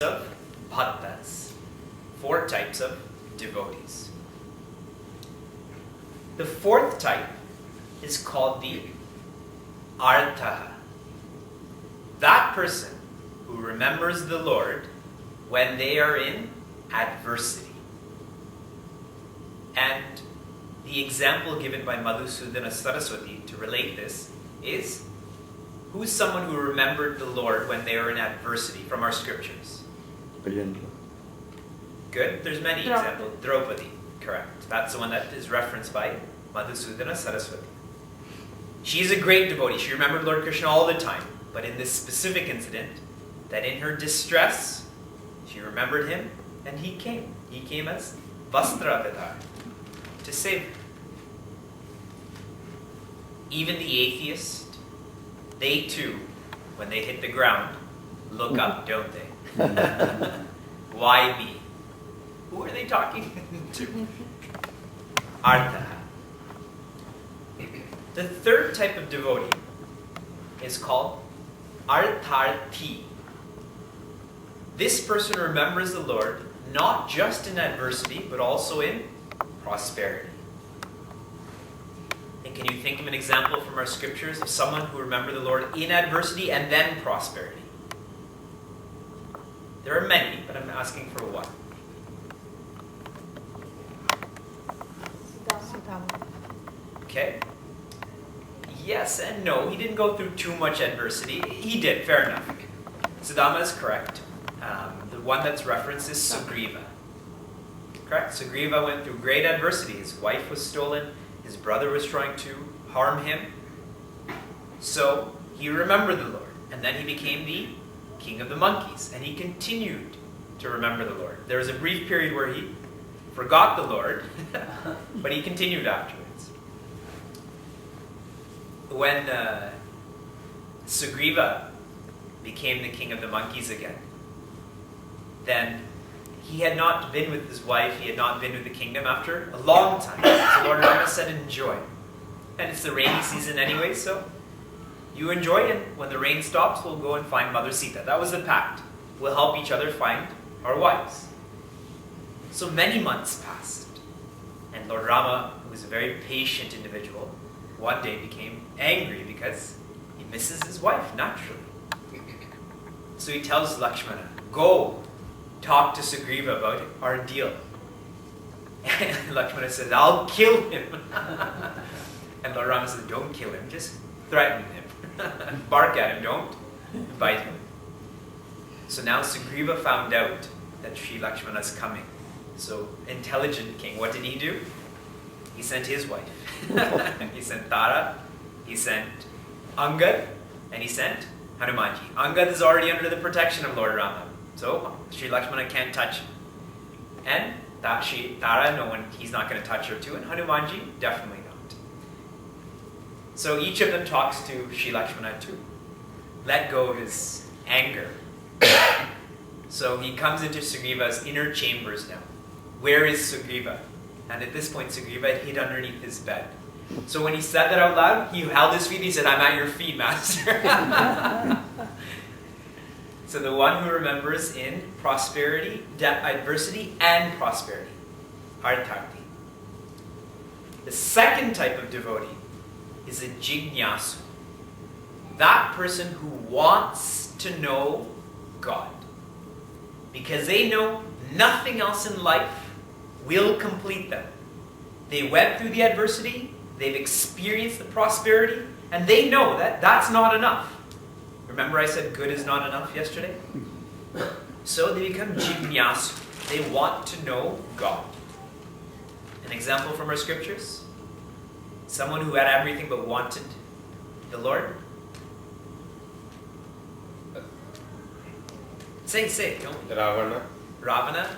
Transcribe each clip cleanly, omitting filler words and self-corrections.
of bhaktas, 4 types of devotees. The 4th type is called the artha. That person who remembers the Lord when they are in adversity. And the example given by Madhusudana Saraswati to relate this is, who's someone who remembered the Lord when they were in adversity from our scriptures? Good. There's many examples. Draupadi. Correct. That's the one that is referenced by Madhusudana Saraswati. She's a great devotee. She remembered Lord Krishna all the time. But in this specific incident, that in her distress, she remembered him and he came. He came as Vastravidhar to save her. Even the atheist, they too, when they hit the ground, look up, don't they? Why me? Who are they talking to? Artha. The 3rd type of devotee is called artharthi. This person remembers the Lord not just in adversity, but also in prosperity. And can you think of an example from our scriptures of someone who remembered the Lord in adversity and then prosperity? There are many, but I'm asking for one. Okay. Yes and no. He didn't go through too much adversity. He did, fair enough. Sudama is correct. The one that's referenced is Sugriva. Correct? Sugriva went through great adversity. His wife was stolen. His brother was trying to harm him. So he remembered the Lord. And then he became the king of the monkeys. And he continued to remember the Lord. There was a brief period where he forgot the Lord, but he continued afterwards. When Sugriva became the king of the monkeys again, then he had not been with his wife, he had not been with the kingdom after a long time. So Lord Rama said, enjoy. And it's the rainy season anyway, so you enjoy it. When the rain stops, we'll go and find Mother Sita. That was the pact. We'll help each other find our wives. So many months passed. And Lord Rama, who was a very patient individual, one day became angry because he misses his wife, naturally. So he tells Lakshmana, go talk to Sugriva about our deal. And Lakshmana says, I'll kill him. And Lord Rama says, don't kill him, just threaten him. Bark at him, don't bite him. So now Sugriva found out that Sri Lakshmana is coming. So, intelligent king, what did he do? He sent his wife. He sent Tara, he sent Angad, and he sent Hanumanji. Angad is already under the protection of Lord Rama. So, Sri Lakshmana can't touch him. And Tara, no one, he's not going to touch her too. And Hanumanji, definitely not. So each of them talks to Sri Lakshmana too. Let go of his anger. So he comes into Sugriva's inner chambers now. Where is Sugriva? And at this point, Sugriva hid underneath his bed. So when he said that out loud, he held his feet. He said, I'm at your feet, master. So the one who remembers in prosperity, adversity, and prosperity. Artharthi. The 2nd type of devotee is a jignasu. That person who wants to know God. Because they know nothing else in life will complete them. They went through the adversity, they've experienced the prosperity, and they know that that's not enough. Remember I said good is not enough yesterday? So they become jignasu. They want to know God. An example from our scriptures? Someone who had everything but wanted the Lord? Say. Don't. Ravana?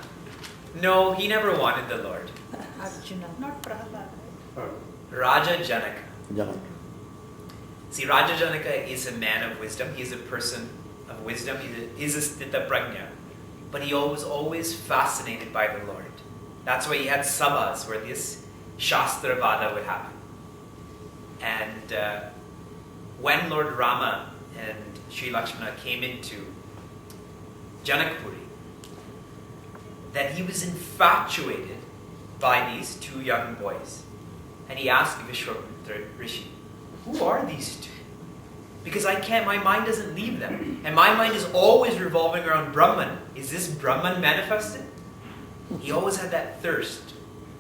No, he never wanted the Lord. Arjuna. Not Prahlad. Raja Janaka. See, Raja Janaka is a man of wisdom. He's a person of wisdom. He's a stita prajna. But he was always fascinated by the Lord. That's why he had sabhas where this Shastra Vada would happen. And when Lord Rama and Sri Lakshmana came into Janakpuri, that he was infatuated by these two young boys. And he asked Vishwamitra Rishi, who are these two? Because my mind doesn't leave them. And my mind is always revolving around Brahman. Is this Brahman manifested? He always had that thirst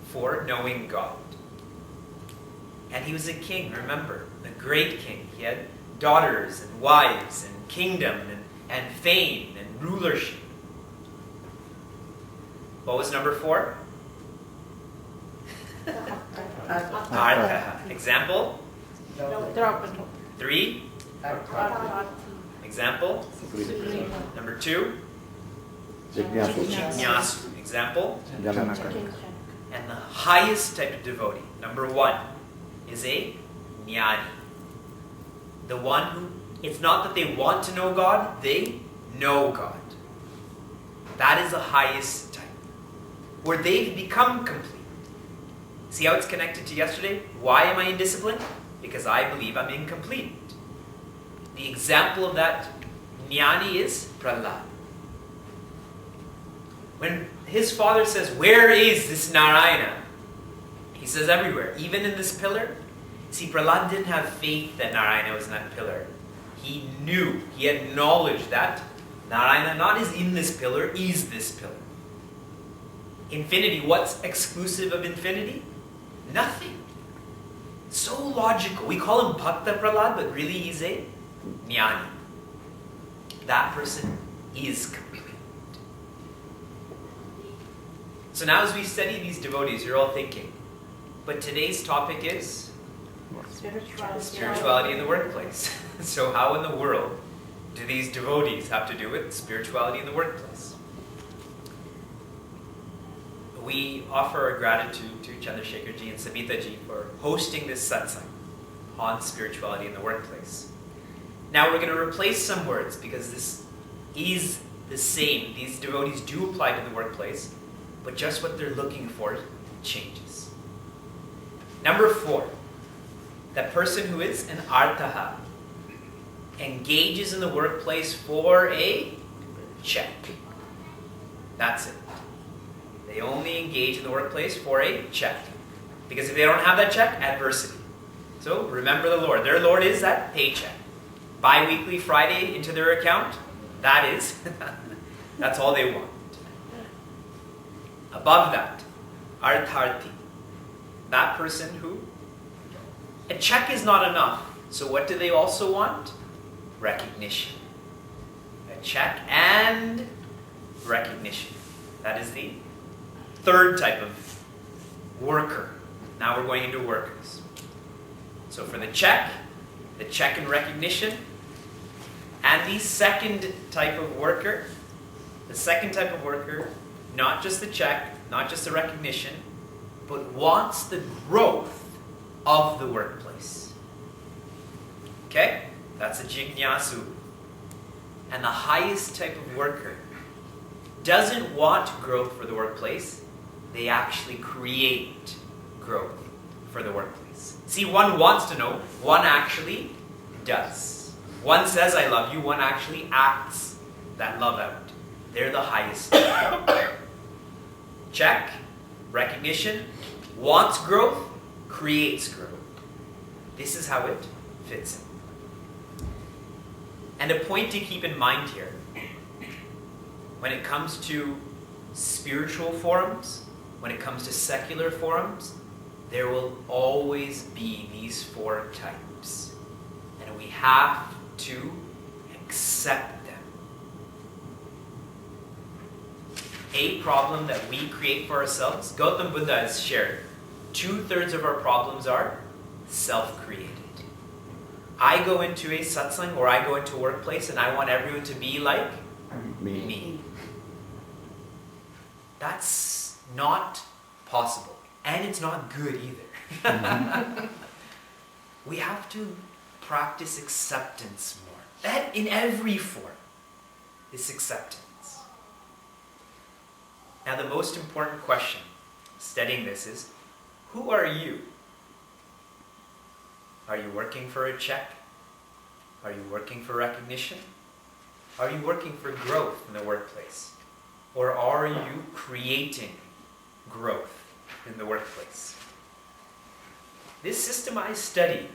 for knowing God. And he was a king, remember, a great king. He had daughters and wives and kingdom and fame and rulership. What was number 4? Artha. Example? 3? Example? Number 2? Jnyasu. Example? And the highest type of devotee, number 1, is a jnani. The one who, it's not that they want to know God, they know God. That is the highest type, where they've become complete. See how it's connected to yesterday? Why am I indisciplined? Because I believe I'm incomplete. The example of that jnani is Prahlad. When his father says, where is this Narayana? He says everywhere, even in this pillar. See, Prahlad didn't have faith that Narayana was in that pillar. He knew, he had knowledge that Narayana not is in this pillar, is this pillar. Infinity, what's exclusive of infinity? Nothing. So logical. We call him Bhakta Prahlad, but really he's a jnani. That person is complete. So now as we study these devotees, you're all thinking, but today's topic is spirituality in the workplace. So how in the world do these devotees have to do with spirituality in the workplace? We offer our gratitude to Chandrasekharji and Sabitaji for hosting this satsang on spirituality in the workplace. Now we're going to replace some words because this is the same. These devotees do apply to the workplace, but just what they're looking for changes. Number 4, the person who is an artaha engages in the workplace for a check. That's it. They only engage in the workplace for a check. Because if they don't have that check, adversity. So remember the Lord. Their Lord is that paycheck. Bi-weekly Friday into their account, that is, that's all they want. Above that, artharthi. That person who, a check is not enough. So what do they also want? Recognition. A check and recognition. That is the third type of worker. Now we're going into workers. So for the check and recognition, and the second type of worker, not just the check, not just the recognition, but wants the growth of the workplace. Okay? That's a jignasu. And the highest type of worker doesn't want growth for the workplace. They actually create growth for the workplace. See, one wants to know, one actually does. One says, I love you, one actually acts that love out. They're the highest. Check, recognition, wants growth, creates growth. This is how it fits in. And a point to keep in mind here, when it comes to spiritual forums, when it comes to secular forums, there will always be these 4 types. And we have to accept them. A problem that we create for ourselves, Gautam Buddha has shared, 2/3 of our problems are self-created. I go into a satsang or I go into a workplace and I want everyone to be like me. That's not possible. And it's not good either. We have to practice acceptance more. That in every form is acceptance. Now the most important question studying this is, who are you? Are you working for a check? Are you working for recognition? Are you working for growth in the workplace? Or are you creating growth in the workplace? This systemized study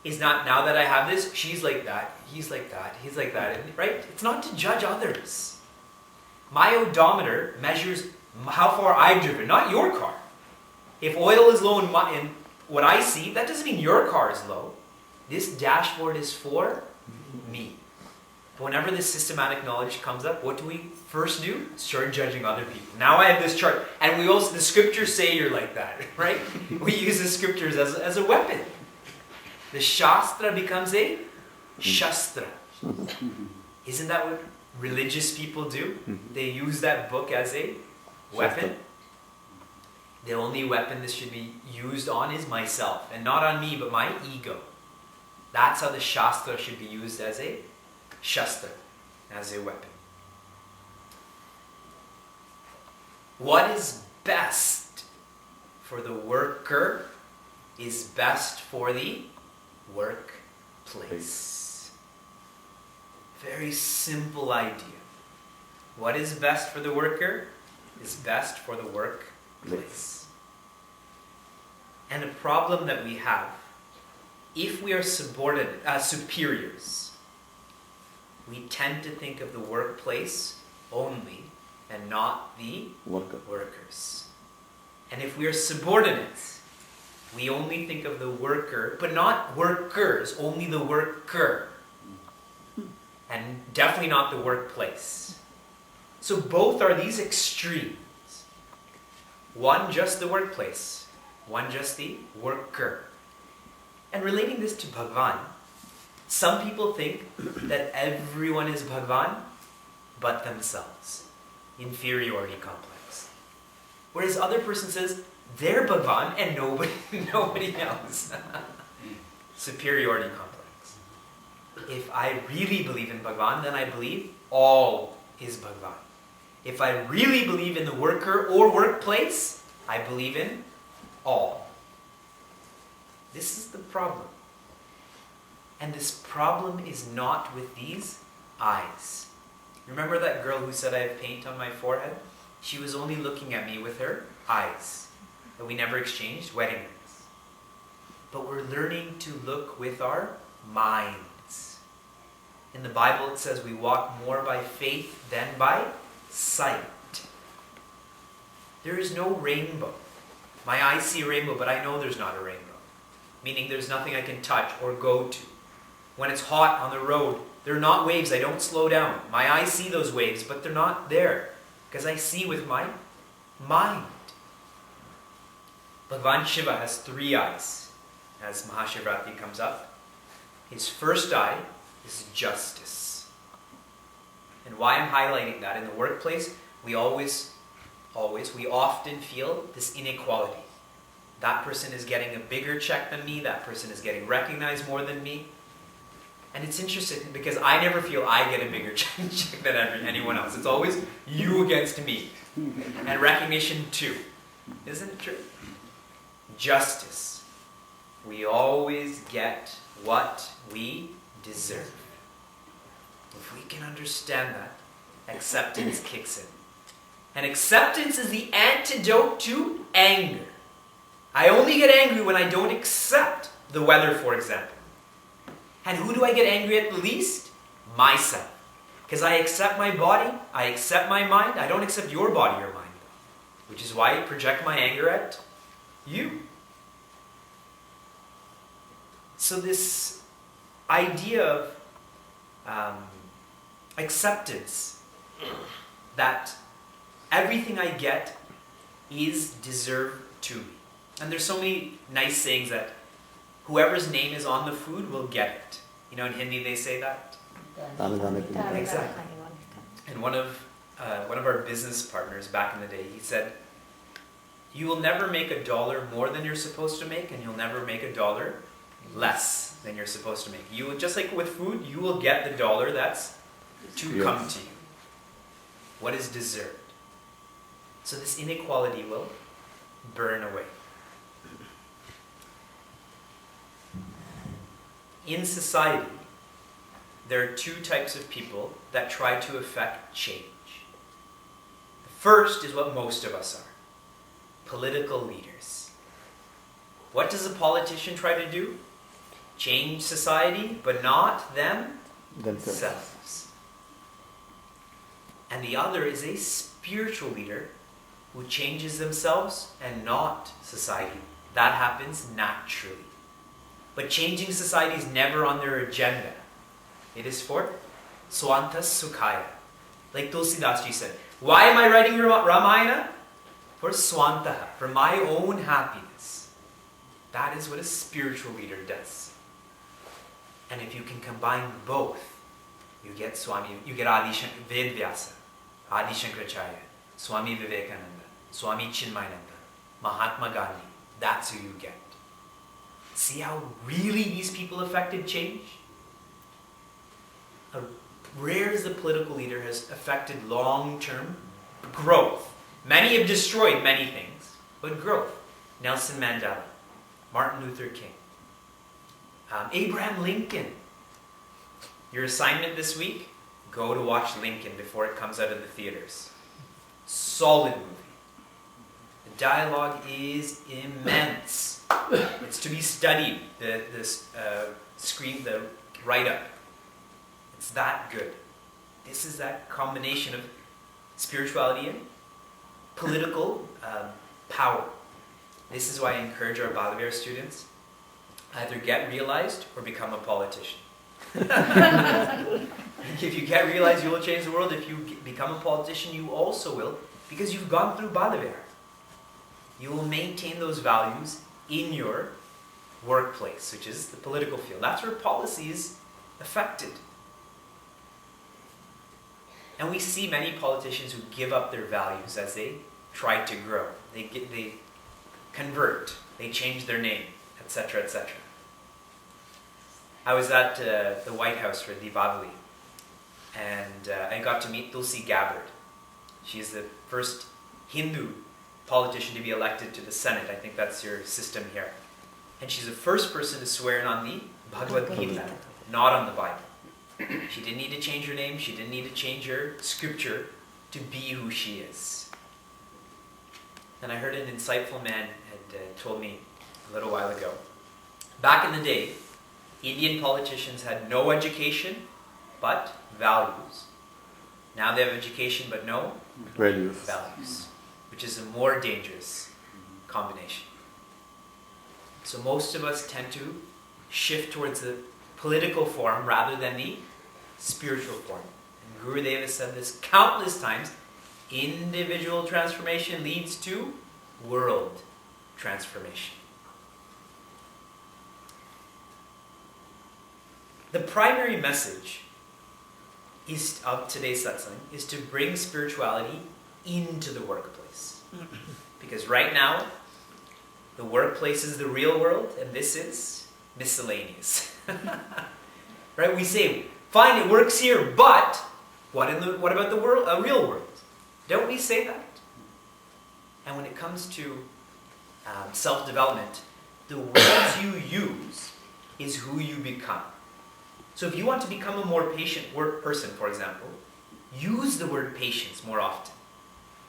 is not, now that I have this, she's like that, he's like that, he's like that, right? It's not to judge others. My odometer measures how far I've driven, not your car. If oil is low in what I see, that doesn't mean your car is low. This dashboard is for me. But whenever this systematic knowledge comes up, what do we first do? Start judging other people. Now I have this chart. And we also, the scriptures say you're like that, right? We use the scriptures as a weapon. The Shastra becomes a Shastra. Isn't that what religious people do? They use that book as a weapon. The only weapon this should be used on is myself. And not on me, but my ego. That's how the Shastra should be used as a Shastra, as a weapon. What is best for the worker is best for the workplace. Very simple idea. What is best for the worker is best for the workplace. And a problem that we have, if we are superiors, we tend to think of the workplace only and not the workers. And if we are subordinates, we only think of the worker, but not workers, only the worker. And definitely not the workplace. So both are these extremes. One just the workplace, one just the worker. And relating this to Bhagavan, some people think that everyone is Bhagavan but themselves. Inferiority complex. Whereas other person says they're Bhagavan and nobody else. Superiority complex. If I really believe in Bhagavan, then I believe all is Bhagavan. If I really believe in the worker or workplace, I believe in all. This is the problem. And this problem is not with these eyes. Remember that girl who said I have paint on my forehead? She was only looking at me with her eyes. And we never exchanged wedding rings. But we're learning to look with our minds. In the Bible it says we walk more by faith than by sight. There is no rainbow. My eyes see a rainbow, but I know there's not a rainbow. Meaning there's nothing I can touch or go to. When it's hot on the road, they're not waves, I don't slow down. My eyes see those waves, but they're not there. Because I see with my mind. Bhagavan Shiva has 3 eyes. As Mahashivratri comes up. His first eye is justice. And why I'm highlighting that, in the workplace, we often feel this inequality. That person is getting a bigger check than me, that person is getting recognized more than me. And it's interesting because I never feel I get a bigger check than anyone else. It's always you against me. And recognition too. Isn't it true? Justice. We always get what we deserve. If we can understand that, acceptance kicks in. And acceptance is the antidote to anger. I only get angry when I don't accept the weather, for example. And who do I get angry at the least? Myself. Because I accept my body, I accept my mind, I don't accept your body or mind. Which is why I project my anger at you. So this idea of acceptance, that everything I get is deserved to me. And there's so many nice sayings that whoever's name is on the food will get it. You know, in Hindi they say that. Exactly. And one of our business partners back in the day, he said, "You will never make $1 more than you're supposed to make, and you'll never make $1 less than you're supposed to make. You will, just like with food, you will get the $1 that's to come to you. What is deserved." So this inequality will burn away. In society, there are 2 types of people that try to affect change. first is what most of us are. Political leaders. What does a politician try to do? Change society, but not themselves. And the other is a spiritual leader who changes themselves and not society. That happens naturally. But changing society is never on their agenda. It is for Swanta Sukhaya. Like Tulsidas ji said, why am I writing Ramayana? For Swantaha, for my own happiness. That is what a spiritual leader does. And if you can combine both, you get Vedvyasa, Adi Shankaracharya, Swami Vivekananda, Swami Chinmaya, Mahatma Gandhi. That's who you get. See how really these people affected change? Rare as a political leader has affected long-term growth. Many have destroyed many things, but growth. Nelson Mandela, Martin Luther King, Abraham Lincoln. Your assignment this week, go to watch Lincoln before it comes out of the theaters. Solid movie. The dialogue is immense. It's to be studied, the write-up. It's that good. This is that combination of spirituality and political power. This is why I encourage our Balavira students, either get realized or become a politician. If you get realized, you will change the world. If you become a politician, you also will, because you've gone through Balavira. You will maintain those values in your workplace, which is the political field. That's where policy is affected. And we see many politicians who give up their values as they try to grow. They convert, they change their name, etc., etc. I was at the White House for Deepavali, and I got to meet Tulsi Gabbard. She's the first Hindu politician to be elected to the Senate. I think that's your system here. And she's the first person to swear in on the Bhagavad Gita, not on the Bible. She didn't need to change her name. She didn't need to change her scripture to be who she is. And I heard an insightful man had told me a little while ago. Back in the day, Indian politicians had no education but values. Now they have education but no values, which is a more dangerous combination. So most of us tend to shift towards the political form rather than the spiritual form. And Gurudev has said this countless times. Individual transformation leads to world transformation. The primary message of today's satsang is to bring spirituality into the workplace. Because right now, the workplace is the real world, and this is miscellaneous. Right? We say, fine, it works here, but what about the world, real world? Don't we say that? And when it comes to self-development, the words you use is who you become. So if you want to become a more patient person, for example, use the word patience more often.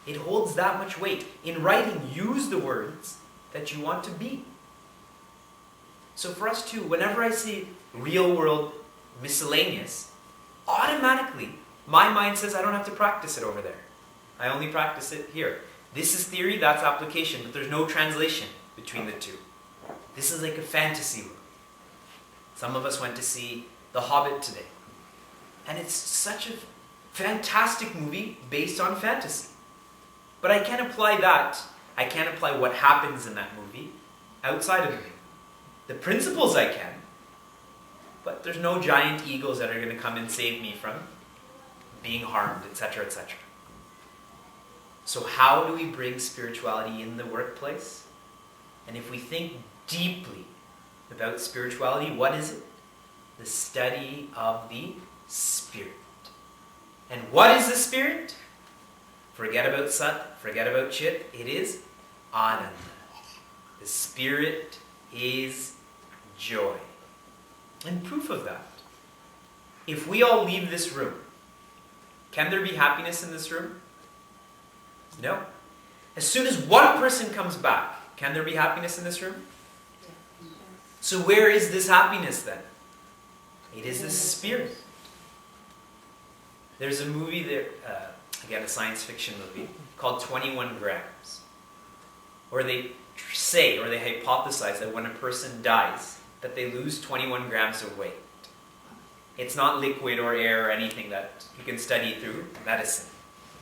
It holds that much weight. In writing, use the words that you want to be. So for us too, whenever I see real world miscellaneous, automatically my mind says I don't have to practice it over there. I only practice it here. This is theory, that's application, but there's no translation between the two. This is like a fantasy world. Some of us went to see The Hobbit today. And it's such a fantastic movie based on fantasy. But I can't apply that. I can't apply what happens in that movie outside of the movie. The principles I can, but there's no giant eagles that are going to come and save me from being harmed, etc., etc. So how do we bring spirituality in the workplace? And if we think deeply about spirituality, what is it? The study of the Spirit. And what is the Spirit? Forget about Sat, forget about Chit. It is Ananda. The Spirit is joy. And proof of that, if we all leave this room, can there be happiness in this room? No. As soon as one person comes back, can there be happiness in this room? So where is this happiness then? It is the spirit. There's a movie there, again a science fiction movie, called 21 Grams. Where they say, or they hypothesize that when a person dies, that they lose 21 grams of weight. It's not liquid or air or anything that you can study through medicine.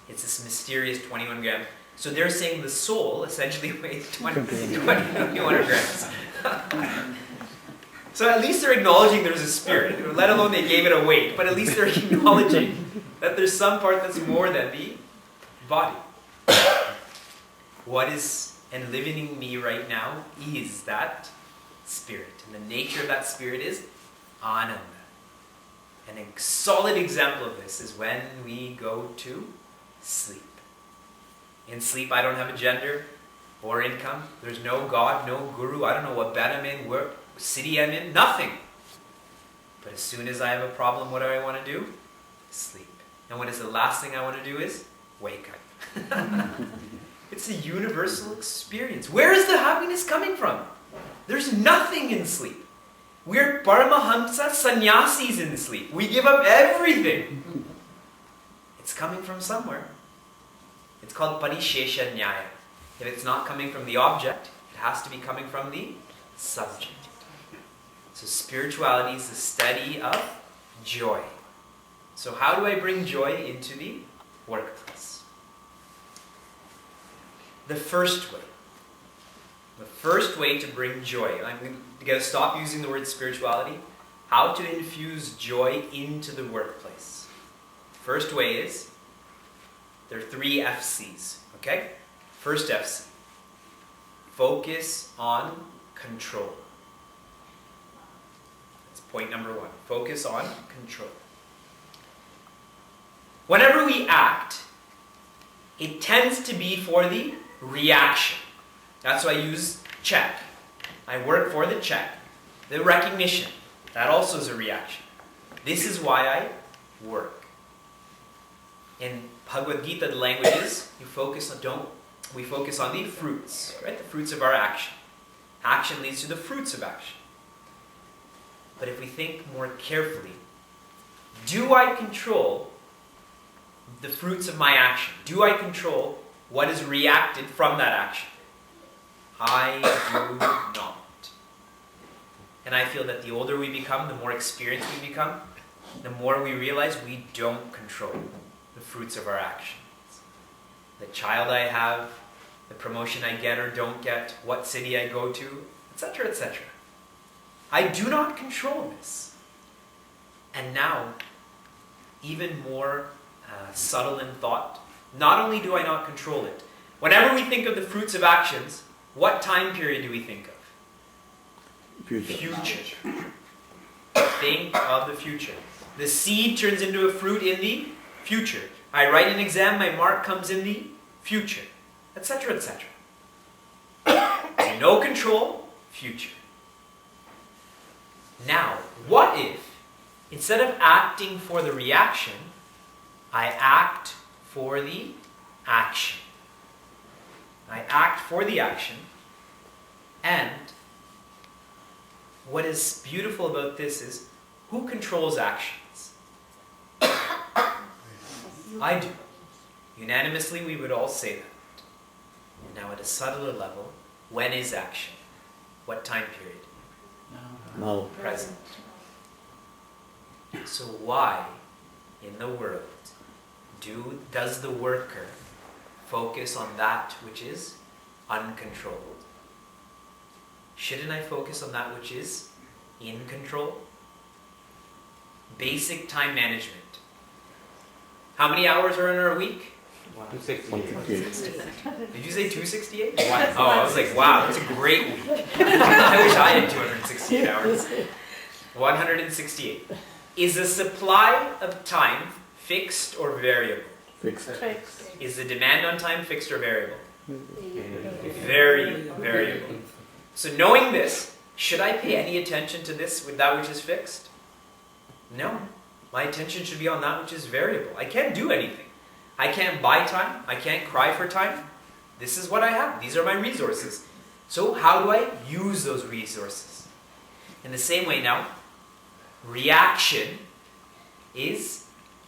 It's this mysterious 21 grams. So they're saying the soul essentially weighs 21 grams. So at least they're acknowledging there's a spirit, let alone they gave it a weight, but at least they're acknowledging that there's some part that's more than the body. What is and living in me right now is that spirit. And the nature of that spirit is Ananda. And a solid example of this is when we go to sleep. In sleep, I don't have a gender or income. There's no God, no guru. I don't know what bed I'm in, what city I'm in, nothing. But as soon as I have a problem, what do I want to do? Sleep. And what is the last thing I want to do is wake up. It's a universal experience. Where is the happiness coming from? There's nothing in sleep. We're Paramahamsa sannyasis in sleep. We give up everything. It's coming from somewhere. It's called Parishesha Nyaya. If it's not coming from the object, it has to be coming from the subject. So spirituality is the study of joy. So how do I bring joy into the workplace? The first way to bring joy, I'm going to stop using the word spirituality, how to infuse joy into the workplace. First way is, there are 3 FCs, okay? First FC, focus on control. That's point number 1, focus on control. Whenever we act, it tends to be for the reaction. That's why I use check. I work for the check. The recognition. That also is a reaction. This is why I work. In Bhagavad Gita, the language is we focus on the fruits, right? The fruits of our action. Action leads to the fruits of action. But if we think more carefully, do I control the fruits of my action? Do I control what is reacted from that action? I do not. And I feel that the older we become, the more experienced we become, the more we realize we don't control the fruits of our actions. The child I have, the promotion I get or don't get, what city I go to, etc., etc. I do not control this. And now, even more subtle in thought, not only do I not control it, whenever we think of the fruits of actions, what time period do we think of? Future. Think of the future. The seed turns into a fruit in the future. I write an exam, my mark comes in the future, etc., etc. So no control, future. Now, what if, instead of acting for the reaction, I act for the action? I act for the action, and what is beautiful about this is, who controls actions? I do. Unanimously, we would all say that. Now, at a subtler level, when is action? What time period? Now. Present. So why, in the world, does the worker focus on that which is uncontrolled? Shouldn't I focus on that which is in control? Basic time management. How many hours are in our week? 168. Did you say 268? Oh, I was like, wow, that's a great week. I wish I had 268 hours. 168. Is the supply of time fixed or variable? Fixed. Is the demand on time fixed or variable? Very variable. So knowing this, should I pay any attention to this with that which is fixed? No. My attention should be on that which is variable. I can't do anything. I can't buy time. I can't cry for time. This is what I have. These are my resources. So how do I use those resources? In the same way now, reaction is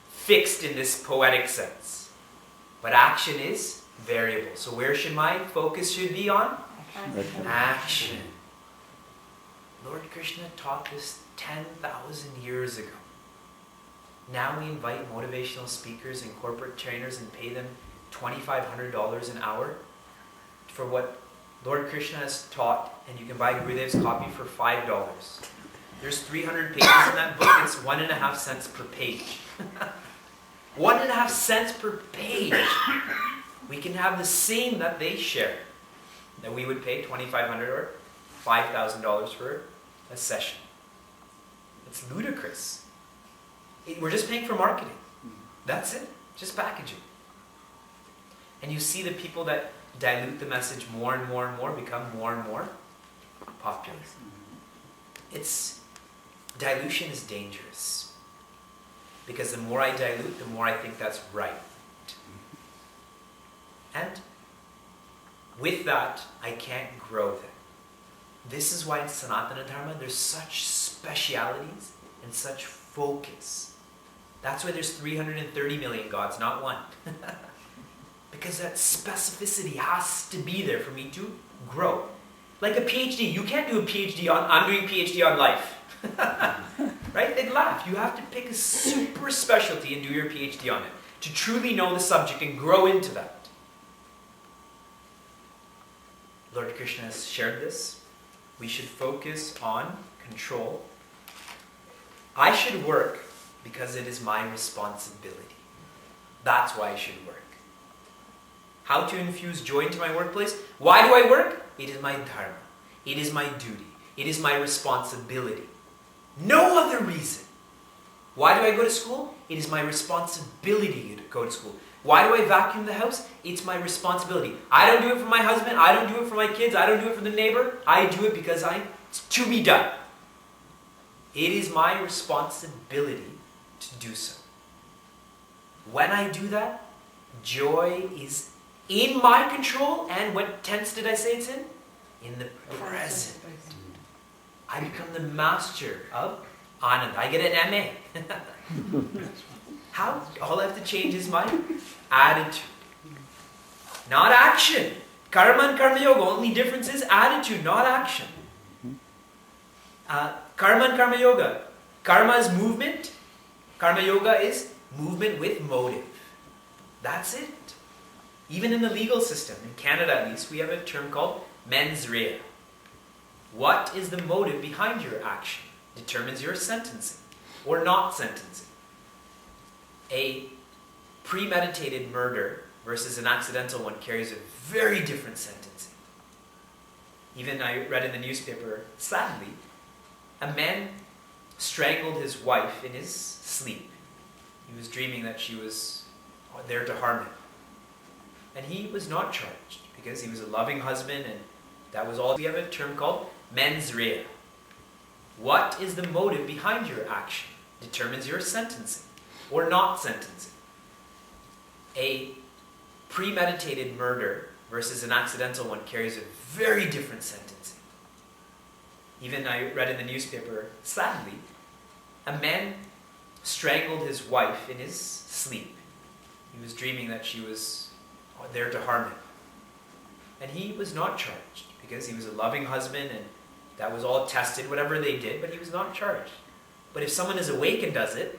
fixed in this poetic sense. But action is variable. So where should my focus should be on? Action. Lord Krishna taught this 10,000 years ago. Now we invite motivational speakers and corporate trainers and pay them $2,500 an hour for what Lord Krishna has taught, and you can buy Gurudev's copy for $5. There's 300 pages in that book. It's 1.5 cents per page. 1.5 cents per page. We can have the same that they share. That we would pay $2,500 or $5,000 for a session. It's ludicrous. We're just paying for marketing. That's it. Just packaging. And you see the people that dilute the message more and more and more become more and more popular. Dilution is dangerous. Because the more I dilute, the more I think that's right. And with that, I can't grow them. This is why in Sanatana Dharma there's such specialities and such focus. That's why there's 330 million gods, not one. Because that specificity has to be there for me to grow. Like a PhD, you can't do a PhD on, I'm doing PhD on life. Right? They'd laugh. You have to pick a super specialty and do your PhD on it. To truly know the subject and grow into that. Lord Krishna has shared this. We should focus on control. I should work because it is my responsibility. That's why I should work. How to infuse joy into my workplace? Why do I work? It is my dharma. It is my duty. It is my responsibility. No other reason. Why do I go to school? It is my responsibility to go to school. Why do I vacuum the house? It's my responsibility. I don't do it for my husband. I don't do it for my kids. I don't do it for the neighbor. I do it because it's to be done. It is my responsibility to do so. When I do that, joy is in my control. And what tense did I say it's in? In the present. I become the master of Anand. I get an MA. How? All I have to change is my attitude. Not action. Karma and Karma Yoga. Only difference is attitude, not action. Karma and Karma Yoga. Karma is movement. Karma Yoga is movement with motive. That's it. Even in the legal system, in Canada at least, we have a term called mens rea. What is the motive behind your action? Determines your sentencing or not sentencing. A premeditated murder versus an accidental one carries a very different sentencing. Even I read in the newspaper, sadly, a man strangled his wife in his sleep. He was dreaming that she was there to harm him. And he was not charged because he was a loving husband and that was all. We have a term called mens rea. What is the motive behind your action? Determines your sentencing or not sentencing. A premeditated murder versus an accidental one carries a very different sentencing. Even I read in the newspaper, sadly, a man strangled his wife in his sleep. He was dreaming that she was there to harm him. And he was not charged because he was a loving husband and that was all tested, whatever they did, but he was not charged. But if someone is awake and does it,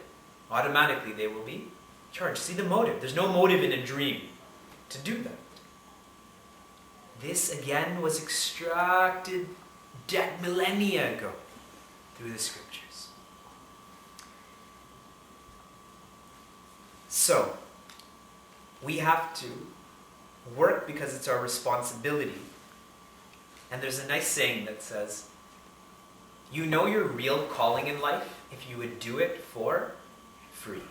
automatically they will be charged. See the motive. There's no motive in a dream to do that. This again was extracted millennia ago through the scriptures. So, we have to work because it's our responsibility. And there's a nice saying that says, you know your real calling in life if you would do it for free.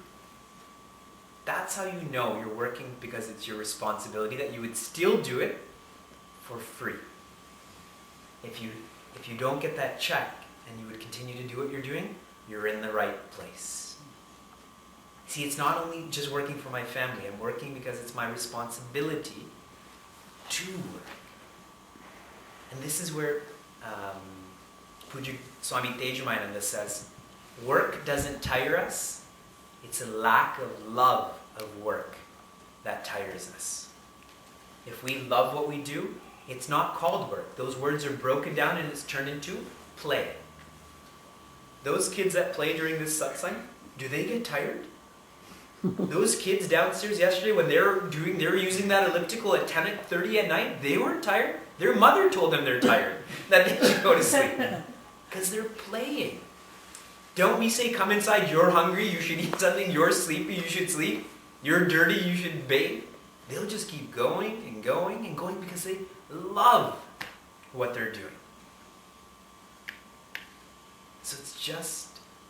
That's how you know you're working because it's your responsibility, that you would still do it for free. If you don't get that check and you would continue to do what you're doing, you're in the right place. See, it's not only just working for my family. I'm working because it's my responsibility to work. And this is where Puja Swami Tejamananda says, work doesn't tire us. It's a lack of love of work that tires us. If we love what we do, it's not called work. Those words are broken down and it's turned into play. Those kids that play during this satsang, do they get tired? Those kids downstairs yesterday, when they were using that elliptical at 10:30 at night, they weren't tired. Their mother told them they're tired, that they should go to sleep. Because they're playing. Don't we say, come inside, you're hungry, you should eat something, you're sleepy, you should sleep, you're dirty, you should bathe? They'll just keep going and going and going because they love what they're doing. So it's just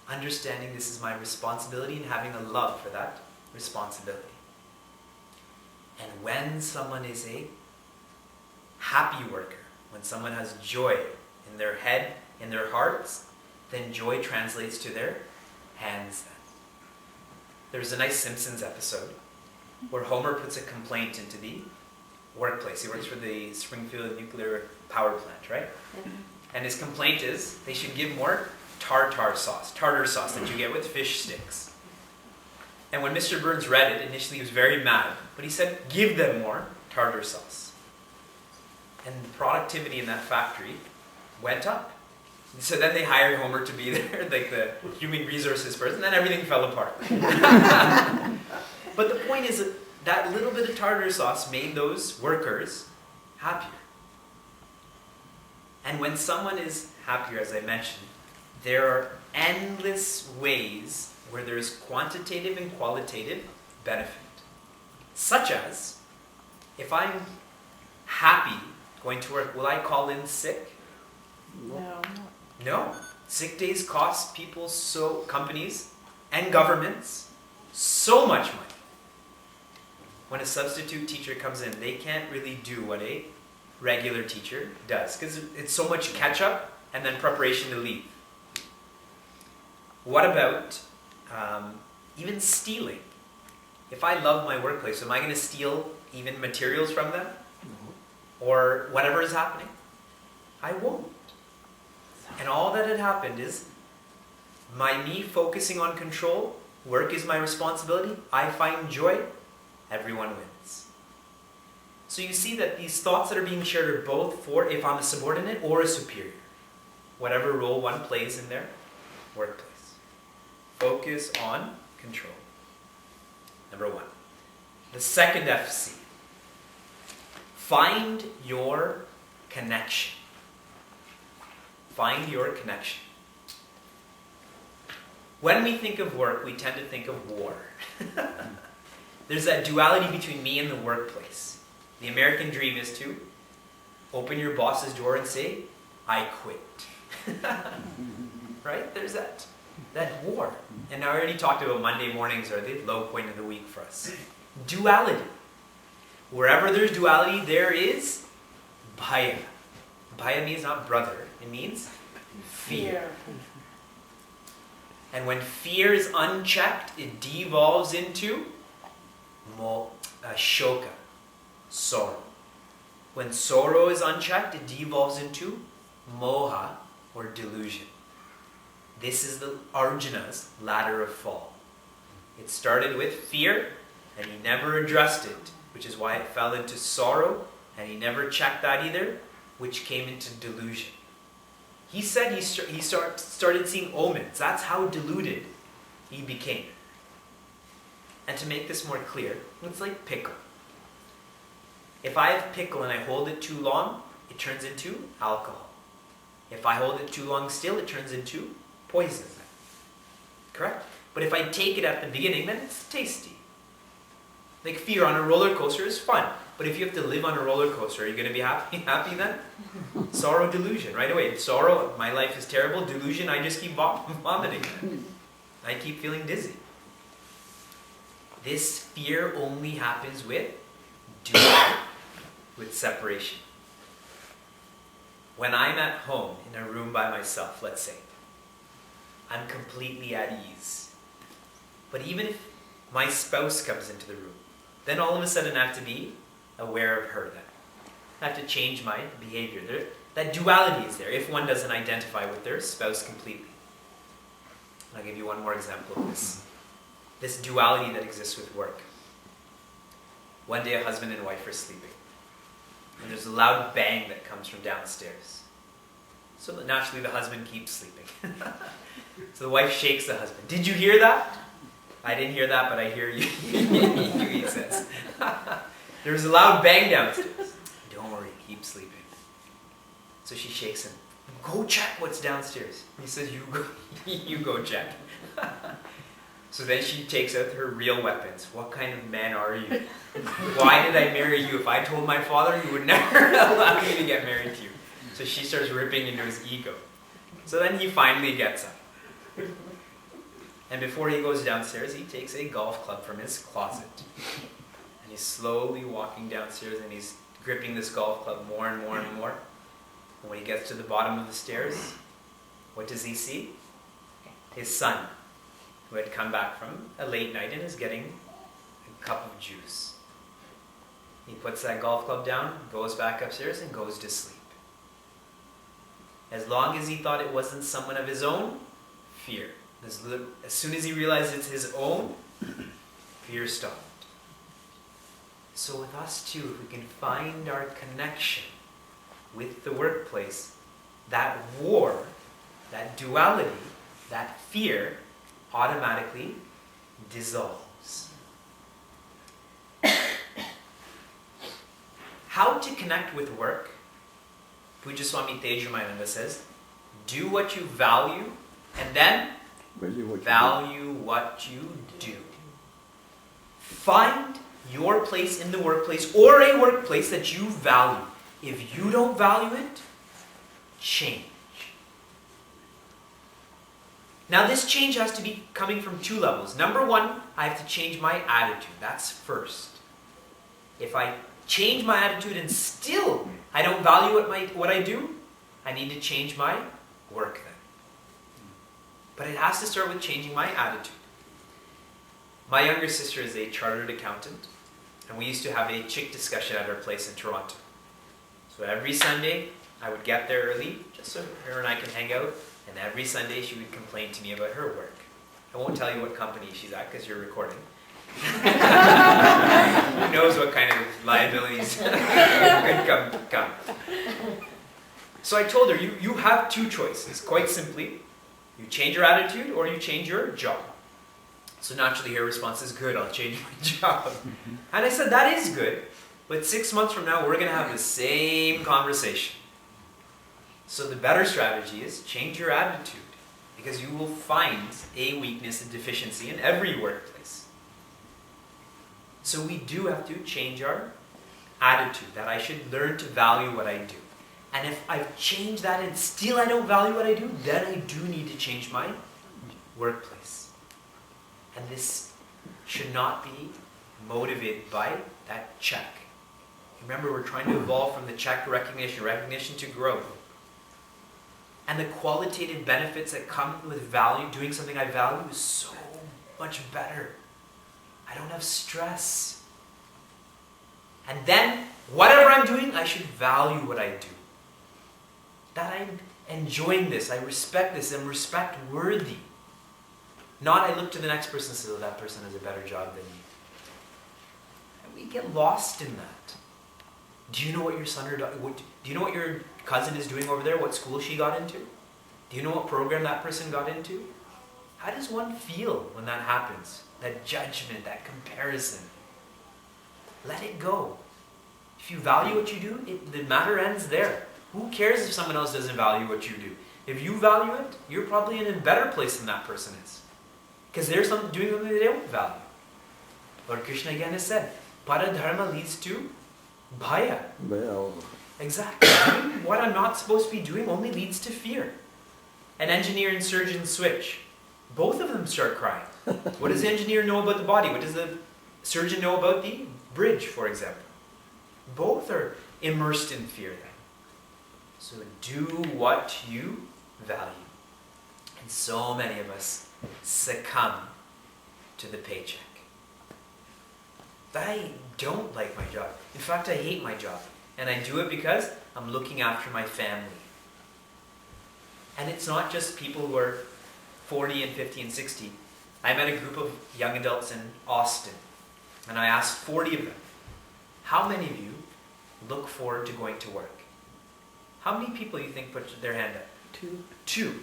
understanding this is my responsibility and having a love for that responsibility. And when someone is a happy worker, when someone has joy in their head, in their hearts, then joy translates to their hands then. There's a nice Simpsons episode where Homer puts a complaint into the workplace. He works for the Springfield nuclear power plant, right? And his complaint is they should give more tartar sauce that you get with fish sticks. And when Mr. Burns read it, initially he was very mad, but he said, give them more tartar sauce. And the productivity in that factory went up. So then they hired Homer to be there, like the human resources person, and then everything fell apart. But the point is that little bit of tartar sauce made those workers happier. And when someone is happier, as I mentioned, there are endless ways where there is quantitative and qualitative benefit. Such as, if I'm happy going to work, will I call in sick? No. No. Sick days cost people, companies and governments, so much money. When a substitute teacher comes in, they can't really do what a regular teacher does because it's so much catch up and then preparation to leave. What about even stealing? If I love my workplace, am I going to steal even materials from them? Or whatever is happening? I won't. And all that had happened is me focusing on control, work is my responsibility, I find joy, everyone wins. So you see that these thoughts that are being shared are both for if I'm a subordinate or a superior. Whatever role one plays in their workplace. Focus on control. Number one. The second FC. Find your connection. Find your connection. When we think of work, we tend to think of war. There's that duality between me and the workplace. The American dream is to open your boss's door and say, I quit. Right? There's that war. And I already talked about Monday mornings are the low point of the week for us. Duality. Wherever there's duality, there is bhaya. Bhaya means not brother. It means fear. And when fear is unchecked, it devolves into shoka, sorrow. When sorrow is unchecked, it devolves into moha, or delusion. This is the Arjuna's ladder of fall. It started with fear, and he never addressed it, which is why it fell into sorrow, and he never checked that either, which came into delusion. He said he started seeing omens. That's how deluded he became. And to make this more clear, it's like pickle. If I have pickle and I hold it too long, it turns into alcohol. If I hold it too long still, it turns into poison. Correct? But if I take it at the beginning, then it's tasty. Like fear on a roller coaster is fun. But if you have to live on a roller coaster, are you going to be happy then? Sorrow, delusion, right away. Sorrow, my life is terrible. Delusion, I just keep vomiting. I keep feeling dizzy. This fear only happens with duality, with separation. When I'm at home, in a room by myself, let's say, I'm completely at ease. But even if My spouse comes into the room. Then all of a sudden I have to be aware of her then. I have to change my behavior. That duality is there if one doesn't identify with their spouse completely. I'll give you one more example of this. This duality that exists with work. One day a husband and wife are sleeping. And there's a loud bang that comes from downstairs. So naturally the husband keeps sleeping. So the wife shakes the husband. Did you hear that? I didn't hear that, but I hear you, he says. There was a loud bang downstairs. Don't worry, keep sleeping. So she shakes him. Go check what's downstairs. He says, you go check. So then she takes out her real weapons. What kind of man are you? Why did I marry you? If I told my father, he would never allow me to get married to you. So she starts ripping into his ego. So then he finally gets up. And before he goes downstairs, he takes a golf club from his closet. And he's slowly walking downstairs and he's gripping this golf club more and more and more. And when he gets to the bottom of the stairs, what does he see? His son, who had come back from a late night and is getting a cup of juice. He puts that golf club down, goes back upstairs, and goes to sleep. As long as he thought it wasn't someone of his own, fear. As soon as he realized it's his own, fear stopped. So with us too, if we can find our connection with the workplace, that war, that duality, that fear automatically dissolves. How to connect with work? Puja Swami Tejamananda says, do what you value and then value what you do. Find your place in the workplace or a workplace that you value. If you don't value it, change. Now this change has to be coming from two levels. Number one, I have to change my attitude. That's first. If I change my attitude and still I don't value what I do, I need to change my work then. But it has to start with changing my attitude. My younger sister is a chartered accountant, and we used to have a chick discussion at our place in Toronto. So every Sunday, I would get there early, just so her and I can hang out, and every Sunday she would complain to me about her work. I won't tell you what company she's at, because you're recording. Who knows what kind of liabilities could come. So I told her, you have two choices, quite simply. You change your attitude or you change your job. So naturally her response is, good, I'll change my job. And I said, that is good, but 6 months from now we're going to have the same conversation. So the better strategy is change your attitude, because you will find a weakness and deficiency in every workplace. So we do have to change our attitude, that I should learn to value what I do. And if I've changed that and still I don't value what I do, then I do need to change my workplace. And this should not be motivated by that check. Remember, we're trying to evolve from the check to recognition to growth. And the qualitative benefits that come with value, doing something I value, is so much better. I don't have stress. And then, whatever I'm doing, I should value what I do. That I'm enjoying this, I respect this, I'm respect worthy. Not I look to the next person and say, oh, that person has a better job than you. And we get lost in that. Do you know what your son or do you know what your cousin is doing over there? What school she got into? Do you know what program that person got into? How does one feel when that happens? That judgment, that comparison. Let it go. If you value what you do, the matter ends there. Who cares if someone else doesn't value what you do? If you value it, you're probably in a better place than that person is. Because they're doing something they don't value. Lord Krishna again has said, Paradharma leads to Bhaya. Exactly. Doing what I'm not supposed to be doing only leads to fear. An engineer and surgeon switch. Both of them start crying. What does the engineer know about the body? What does the surgeon know about the bridge, for example? Both are immersed in fear then. So do what you value. And so many of us succumb to the paycheck. I don't like my job. In fact, I hate my job. And I do it because I'm looking after my family. And it's not just people who are 40 and 50 and 60. I met a group of young adults in Austin, and I asked 40 of them, how many of you look forward to going to work? How many people you think put their hand up? Two.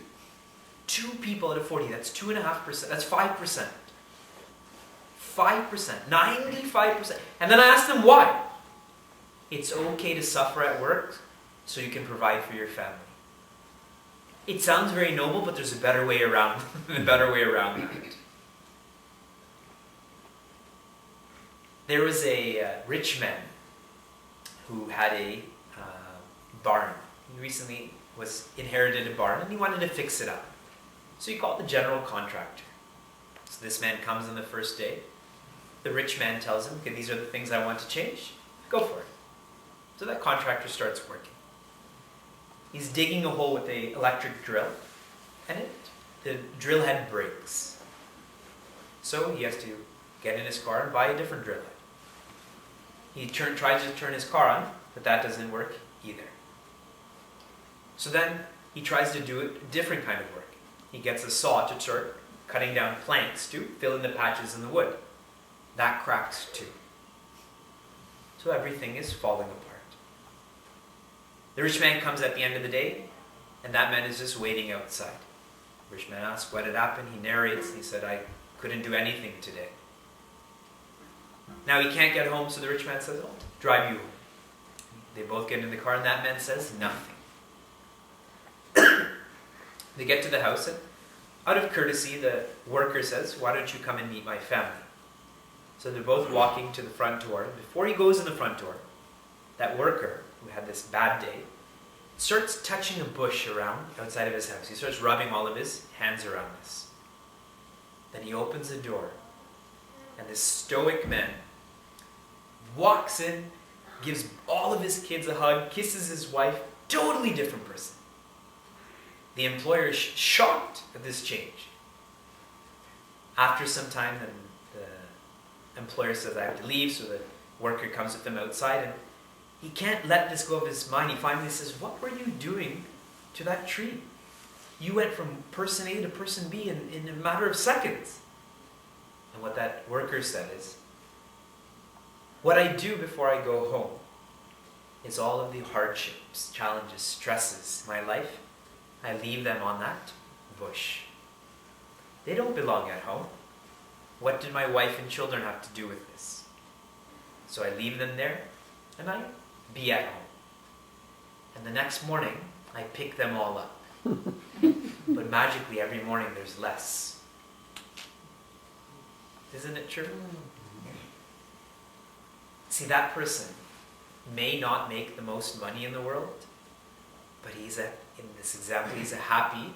Two people out of 40. That's 2.5%. That's 5%. 5%. 95%. And then I asked them why. It's okay to suffer at work so you can provide for your family. It sounds very noble, but there's a better way around. A better way around that. There was a rich man who had a barn. He recently inherited a barn and he wanted to fix it up. So he called the general contractor. So this man comes on the first day. The rich man tells him, okay, these are the things I want to change. Go for it. So that contractor starts working. He's digging a hole with an electric drill, and the drill head breaks. So he has to get in his car and buy a different drill head. He tries to turn his car on, but that doesn't work either. So then he tries to do a different kind of work. He gets a saw to start cutting down planks to fill in the patches in the wood. That cracks too. So everything is falling apart. The rich man comes at the end of the day, and that man is just waiting outside. The rich man asks what had happened. He narrates. He said, I couldn't do anything today. Now he can't get home, so the rich man says, I'll drive you home. They both get in the car, and that man says nothing. They get to the house, and out of courtesy, the worker says, why don't you come and meet my family? So they're both walking to the front door. Before he goes in the front door, that worker, who had this bad day, starts touching a bush around outside of his house. He starts rubbing all of his hands around this. Then he opens the door, and this stoic man walks in, gives all of his kids a hug, kisses his wife, totally different person. The employer is shocked at this change. After some time, then the employer says, I have to leave, so the worker comes with them outside, and he can't let this go of his mind. He finally says, what were you doing to that tree? You went from person A to person B in a matter of seconds. And what that worker said is, what I do before I go home is all of the hardships, challenges, stresses in my life, I leave them on that bush. They don't belong at home. What did my wife and children have to do with this? So I leave them there, and I be at home. And the next morning, I pick them all up. But magically, every morning there's less. Isn't it true? See, that person may not make the most money in the world, but in this example, he's a happy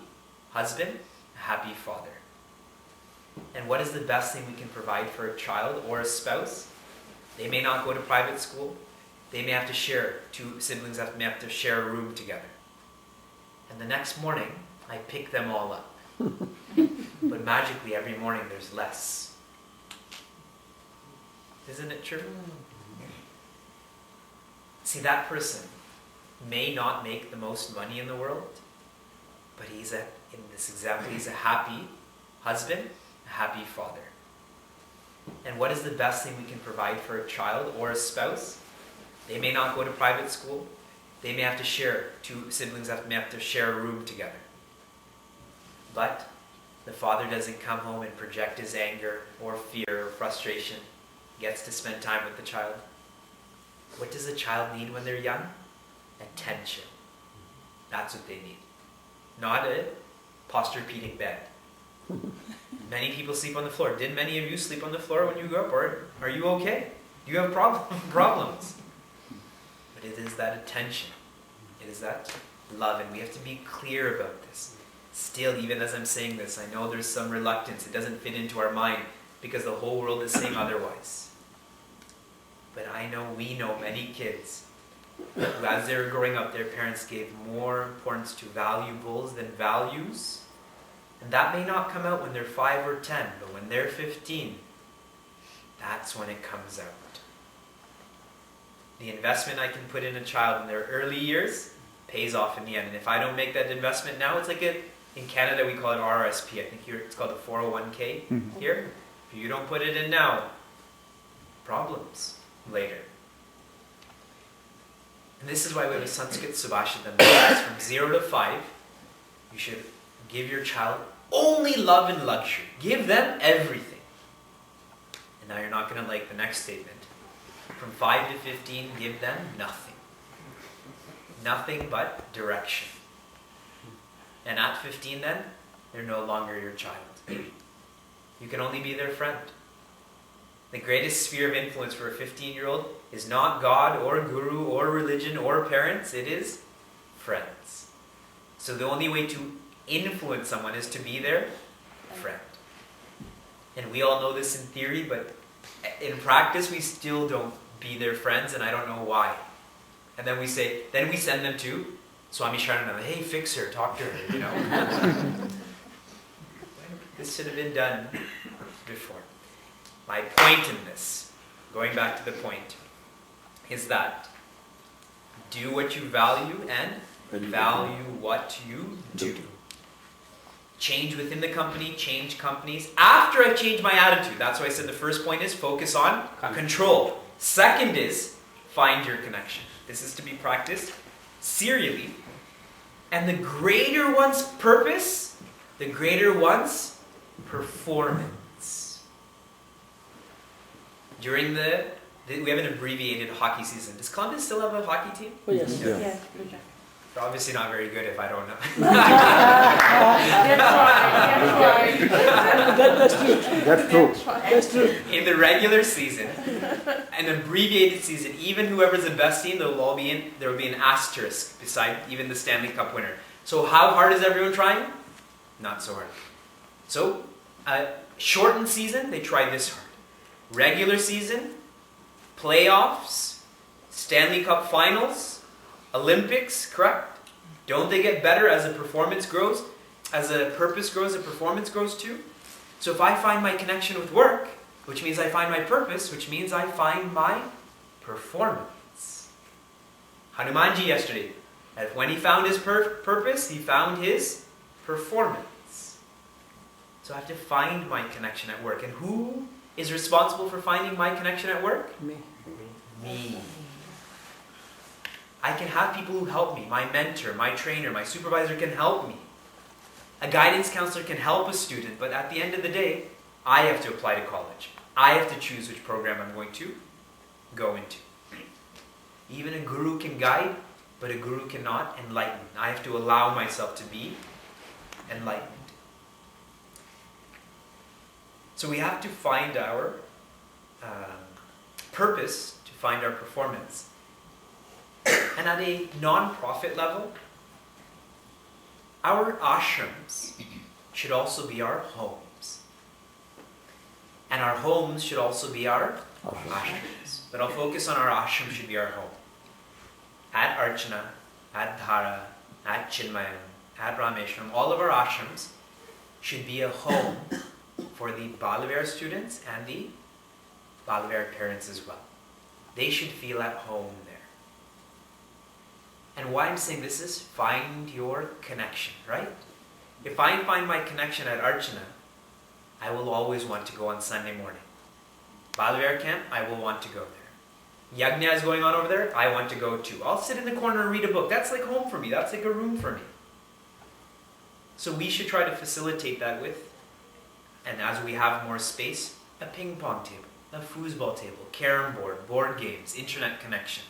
husband, a happy father. And what is the best thing we can provide for a child or a spouse? They may not go to private school. They may have to share, two siblings may have to share a room together. And the next morning, I pick them all up. But magically, every morning there's less. Isn't it true? See, that person may not make the most money in the world, but in this example, he's a happy husband, a happy father. And what is the best thing we can provide for a child or a spouse? They may not go to private school. They may have to share, two siblings may have to share a room together. But the father doesn't come home and project his anger or fear or frustration. He gets to spend time with the child. What does a child need when they're young? Attention. That's what they need. Not a posturepedic bed. Many people sleep on the floor. Did many of you sleep on the floor when you grew up? Or are you okay? Do you have problems? But it is that attention. It is that love. And we have to be clear about this. Still, even as I'm saying this, I know there's some reluctance. It doesn't fit into our mind because the whole world is saying otherwise. But we know many kids who, as they were growing up, their parents gave more importance to valuables than values. And that may not come out when they're 5 or 10, but when they're 15, that's when it comes out. The investment I can put in a child in their early years pays off in the end. And if I don't make that investment now, it's like in Canada we call it RSP. I think here it's called the 401k here. If you don't put it in now, problems later. And this is why we have a Sanskrit Subhashitam that says from 0 to 5, you should give your child only love and luxury. Give them everything. And now you're not going to like the next statement. From 5 to 15, give them nothing. Nothing but direction. And at 15 then, they're no longer your child. You can only be their friend. The greatest sphere of influence for a 15-year-old is not God or guru or religion or parents. It is friends. So the only way to influence someone is to be their friend. And we all know this in theory, but in practice we still don't be their friends, and I don't know why. And then we send them to Swami Sharananda. Hey, fix her, talk to her, you know. This should have been done before. My point in this, going back to the point, is that do what you value and value what you do. Change within the company, change companies. After I've changed my attitude, that's why I said the first point is focus on control. Second is find your connection. This is to be practiced serially. And the greater one's purpose, the greater one's performance. During we have an abbreviated hockey season. Does Columbus still have a hockey team? Oh, yes. Yeah. Yes. They're obviously not very good if I don't know. That's true. In the regular season, an abbreviated season, even whoever's the best team, there will be an asterisk beside even the Stanley Cup winner. So how hard is everyone trying? Not so hard. So, shortened season, they try this hard. Regular season, playoffs, Stanley Cup finals, Olympics, correct? Don't they get better as a performance grows? As a purpose grows, a performance grows too? So if I find my connection with work, which means I find my purpose, which means I find my performance. Hanumanji yesterday, when he found his purpose, he found his performance. So I have to find my connection at work. And who is responsible for finding my connection at work? Me. Me. I can have people who help me. My mentor, my trainer, my supervisor can help me. A guidance counselor can help a student, but at the end of the day, I have to apply to college. I have to choose which program I'm going to go into. Even a guru can guide, but a guru cannot enlighten. I have to allow myself to be enlightened. So we have to find our purpose to find our performance. And at a non-profit level, our ashrams should also be our homes. And our homes should also be our ashrams. But I'll focus on our ashram should be our home. At Archana, at Dhara, at Chinmaya, at Rameshwaram, all of our ashrams should be a home for the Balavihara students and the Balavihara parents as well. They should feel at home there. And why I'm saying this is find your connection, right? If I find my connection at Archana, I will always want to go on Sunday morning. Balavihara camp, I will want to go there. Yagna is going on over there, I want to go too. I'll sit in the corner and read a book. That's like home for me. That's like a room for me. So we should try to facilitate that with, and as we have more space, a ping pong table, a foosball table, carom board, board games, internet connection.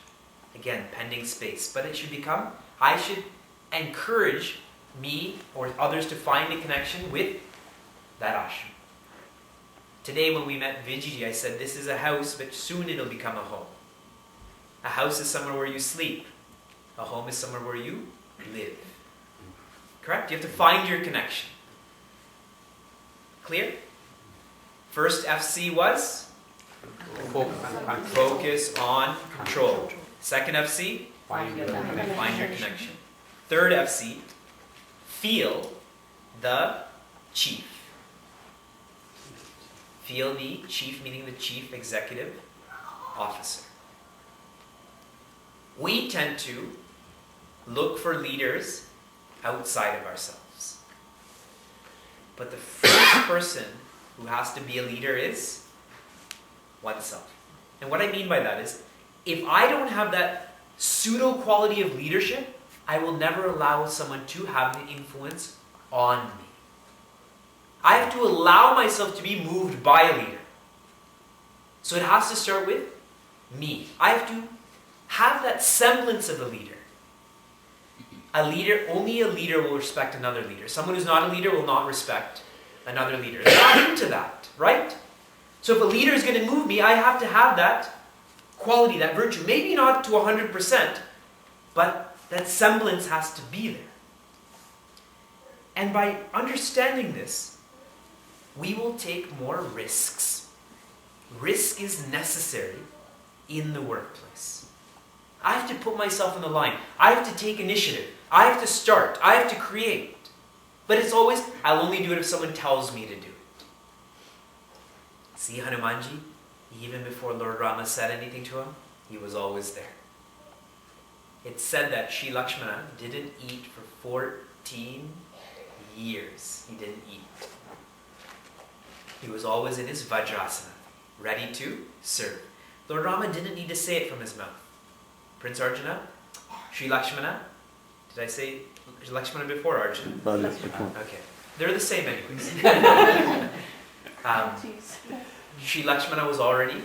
Again, pending space. But it should become, I should encourage me or others to find a connection with that ashram. Today when we met Vivekji, I said this is a house, but soon it'll become a home. A house is somewhere where you sleep. A home is somewhere where you live. Correct? You have to find your connection. Clear? First FC was? Focus on control. Second FC? Find your connection. Third FC? Feel the chief. Feel the chief, meaning the chief executive officer. We tend to look for leaders outside of ourselves. But the first person who has to be a leader is oneself. And what I mean by that is, if I don't have that pseudo quality of leadership, I will never allow someone to have the influence on me. I have to allow myself to be moved by a leader. So it has to start with me. I have to have that semblance of a leader. Only a leader will respect another leader. Someone who's not a leader will not respect another leader. They're not into that, right? So if a leader is going to move me, I have to have that quality, that virtue. Maybe not to 100%, but that semblance has to be there. And by understanding this, we will take more risks. Risk is necessary in the workplace. I have to put myself on the line. I have to take initiative. I have to start. I have to create. But it's always, I'll only do it if someone tells me to do it. See Hanumanji? Even before Lord Rama said anything to him, he was always there. It's said that Sri Lakshmana didn't eat for 14 years. He didn't eat. He was always in his Vajrasana, ready to serve. Lord Rama didn't need to say it from his mouth. Prince Arjuna, Sri Lakshmana, did I say Lakshmana before Arjuna? Okay. They're the same anyways. Sri Lakshmana was already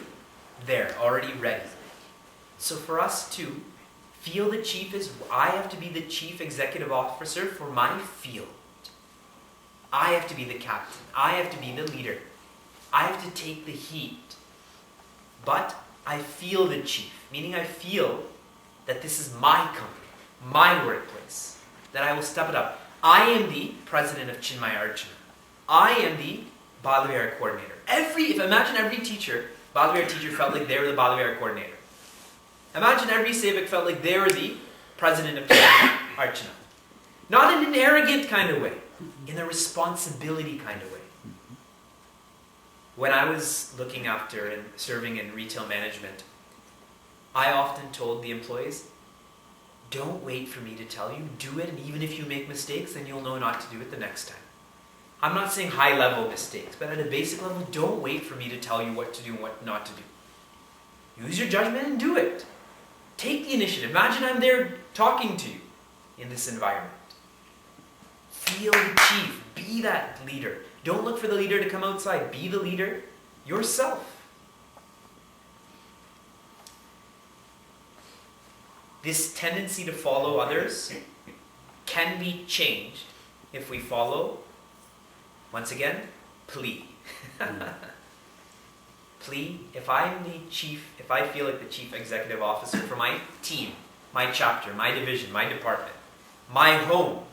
there, already ready. So for us to feel the chief is, I have to be the chief executive officer for my field. I have to be the captain. I have to be the leader. I have to take the heat. But I feel the chief, meaning I feel that this is my company, my workplace, that I will step it up. I am the president of Chinmaya Archana. I am the Balavihara coordinator. Imagine every teacher, Balavihara teacher felt like they were the Balavihara coordinator. Imagine every Sevak felt like they were the president of Chinmaya Archana. Not in an arrogant kind of way, in a responsibility kind of way. When I was looking after and serving in retail management, I often told the employees, don't wait for me to tell you, do it, and even if you make mistakes, then you'll know not to do it the next time. I'm not saying high-level mistakes, but at a basic level, don't wait for me to tell you what to do and what not to do. Use your judgment and do it. Take the initiative. Imagine I'm there talking to you in this environment. Feel the chief. Be that leader. Don't look for the leader to come outside. Be the leader yourself. This tendency to follow others can be changed if we follow, once again, plea. Plea, if I'm the chief, if I feel like the chief executive officer for my team, my chapter, my division, my department, my home,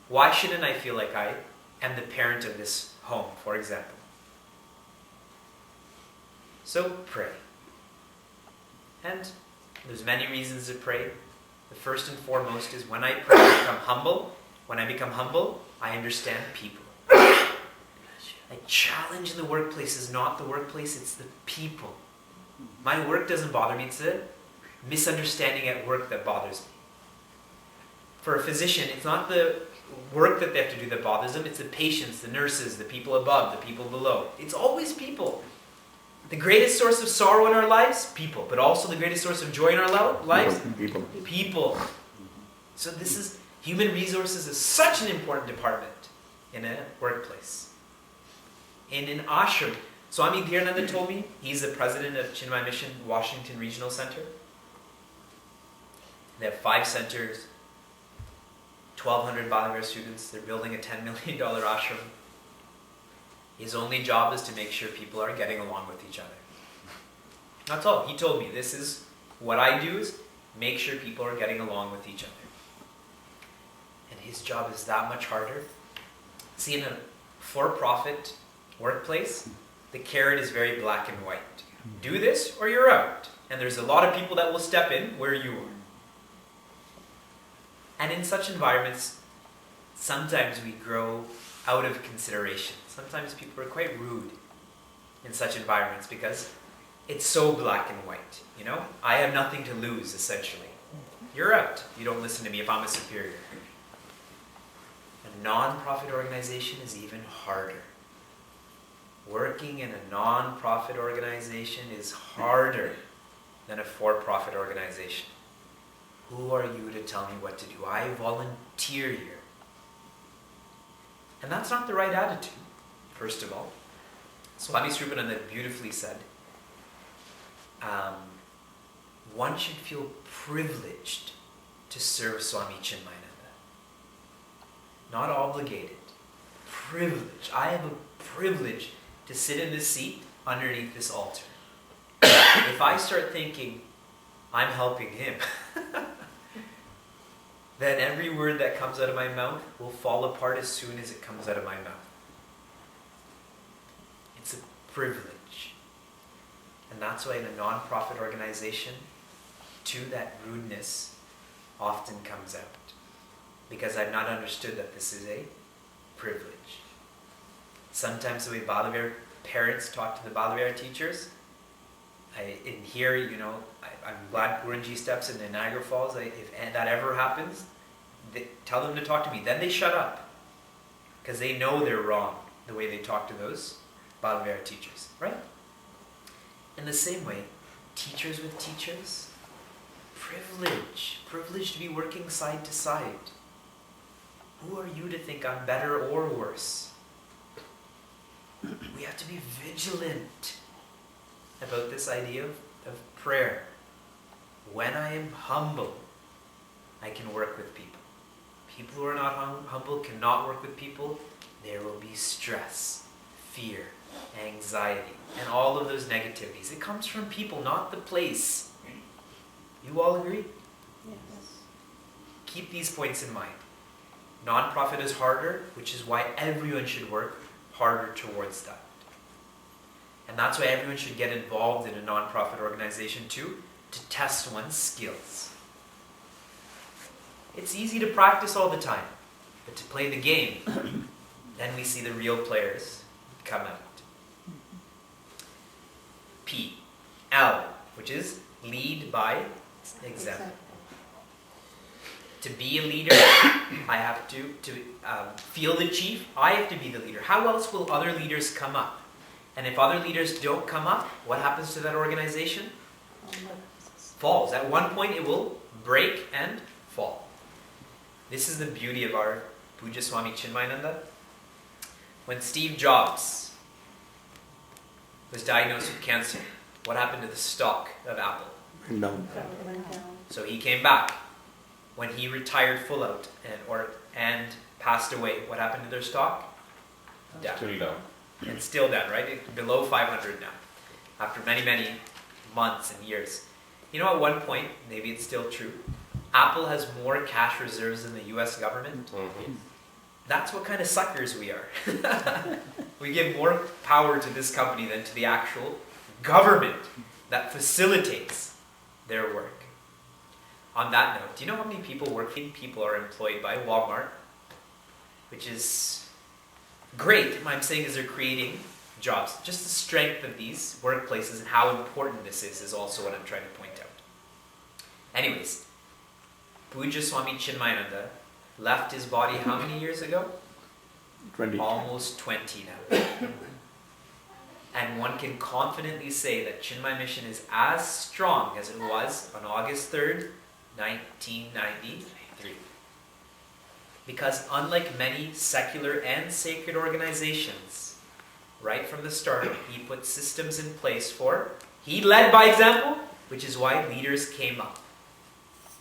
why shouldn't I feel like I am the parent of this home, for example? So pray. And there's many reasons to pray. The first and foremost is when I pray, I become humble. When I become humble, I understand people. A challenge in the workplace is not the workplace, it's the people. My work doesn't bother me, it's the misunderstanding at work that bothers me. For a physician, it's not the work that they have to do that bothers them, it's the patients, the nurses, the people above, the people below. It's always people. The greatest source of sorrow in our lives, people. But also the greatest source of joy in our lives, people. So this is, human resources is such an important department in a workplace. In an ashram, Swami Dhirananda told me, he's the president of Chinmaya Mission Washington Regional Center. They have 5 centers, 1,200 Balavihara students. They're building a $10 million ashram. His only job is to make sure people are getting along with each other. That's all. He told me, this is what I do, is make sure people are getting along with each other. And his job is that much harder. See, in a for-profit workplace, the carrot is very black and white. Do this or you're out. And there's a lot of people that will step in where you are. And in such environments, sometimes we grow out of consideration. Sometimes people are quite rude in such environments because it's so black and white, you know? I have nothing to lose, essentially. You're out. You don't listen to me if I'm a superior. A non-profit organization is even harder. Working in a non-profit organization is harder than a for-profit organization. Who are you to tell me what to do? I volunteer here. And that's not the right attitude, first of all. Swami Srupananda beautifully said, one should feel privileged to serve Swami Chinmayananda. Not obligated. Privilege. I have a privilege to sit in this seat underneath this altar. If I start thinking, I'm helping him, then every word that comes out of my mouth will fall apart as soon as it comes out of my mouth. It's a privilege. And that's why in a non-profit organization, too, that rudeness often comes out. Because I've not understood that this is a privilege. Sometimes the way Balavir parents talk to the Balavir teachers, in here, you know, I'm glad Guruji steps into Niagara Falls. If that ever happens, tell them to talk to me. Then they shut up. Because they know they're wrong, the way they talk to those Balavir teachers, right? In the same way, teachers with teachers, privilege to be working side to side. Who are you to think I'm better or worse? We have to be vigilant about this idea of prayer. When I am humble, I can work with people. People who are not humble cannot work with people. There will be stress, fear, anxiety, and all of those negativities. It comes from people, not the place. You all agree? Yes. Keep these points in mind. Non-profit is harder, which is why everyone should work harder towards that. And that's why everyone should get involved in a non-profit organization too, to test one's skills. It's easy to practice all the time, but to play the game, then we see the real players come out. P, L, which is lead by example. To be a leader, I have to feel the chief, I have to be the leader. How else will other leaders come up? And if other leaders don't come up, what happens to that organization? Falls. At one point it will break and fall. This is the beauty of our Puja Swami Chinmayananda. When Steve Jobs was diagnosed with cancer, what happened to the stock of Apple? No. So he came back. When he retired full out and passed away, what happened to their stock? Down. Still down. And still down, right? Below 500 now. After many, many months and years. You know, at one point, maybe it's still true, Apple has more cash reserves than the US government. Mm-hmm. That's what kind of suckers we are. We give more power to this company than to the actual government that facilitates their work. On that note, do you know how many people are employed by Walmart? Which is great. What I'm saying is they're creating jobs. Just the strength of these workplaces and how important this is also what I'm trying to point out. Anyways, Puja Swami Chinmayananda left his body how many years ago? 20. Almost 20 now. And one can confidently say that Chinmaya Mission is as strong as it was on August 3rd, 1993. Because unlike many secular and sacred organizations, right from the start, he put systems in place he led by example, which is why leaders came up.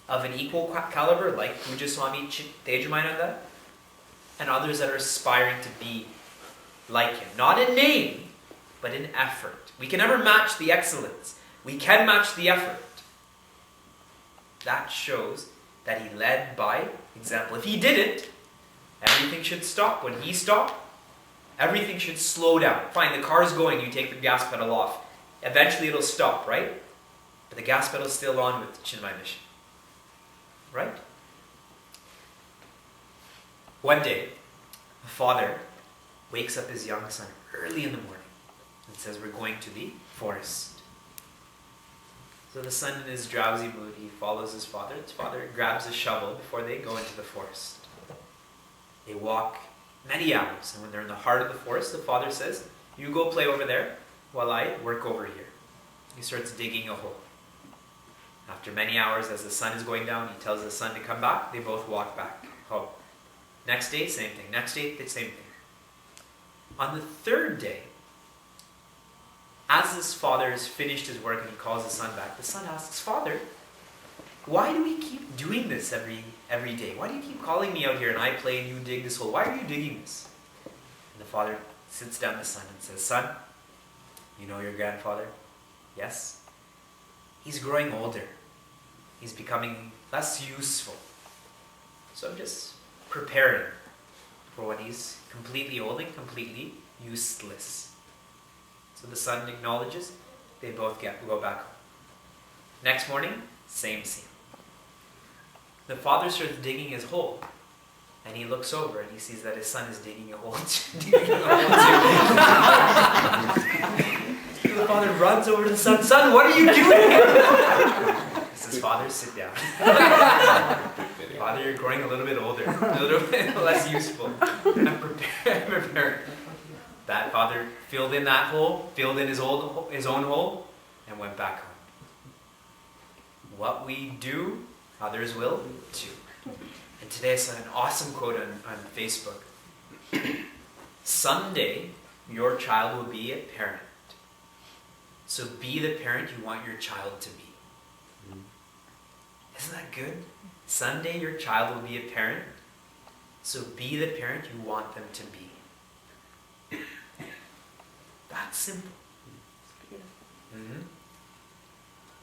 Of an equal caliber, like Puja Swami Tejamananda, and others that are aspiring to be like him. Not in name, but in effort. We can never match the excellence. We can match the effort. That shows that he led by example. If he didn't, everything should stop. When he stopped, everything should slow down. Fine, the car's going, you take the gas pedal off. Eventually it'll stop, right? But the gas pedal's still on with Chinmaya Mission. Right? One day, a father wakes up his young son early in the morning. and says, we're going to the forest. So the son, in his drowsy mood, he follows his father. His father grabs a shovel before they go into the forest. They walk many hours, and when they're in the heart of the forest, the father says, you go play over there while I work over here. He starts digging a hole. After many hours, as the sun is going down, he tells the son to come back. They both walk back home. Next day, same thing. Next day, the same thing. On the third day, as his father has finished his work and he calls the son back, the son asks, Father, why do we keep doing this every day? Why do you keep calling me out here and I play and you dig this hole? Why are you digging this? And the father sits down the son and says, Son, you know your grandfather? Yes? He's growing older. He's becoming less useful. So I'm just preparing for when he's completely old and completely useless. So the son acknowledges. They both go back home. Next morning, same scene. The father starts digging his hole. And he looks over and he sees that his son is digging a hole too. The father runs over to the son. Son, what are you doing? He says, Father, sit down. Father, you're growing a little bit older, a little bit less useful. I'm prepared. That father filled in that hole, filled in his own hole, and went back home. What we do, others will too. And today I saw an awesome quote on Facebook. Someday, your child will be a parent. So be the parent you want your child to be. Isn't that good? Someday your child will be a parent. So be the parent you want them to be. That's simple. Mm-hmm.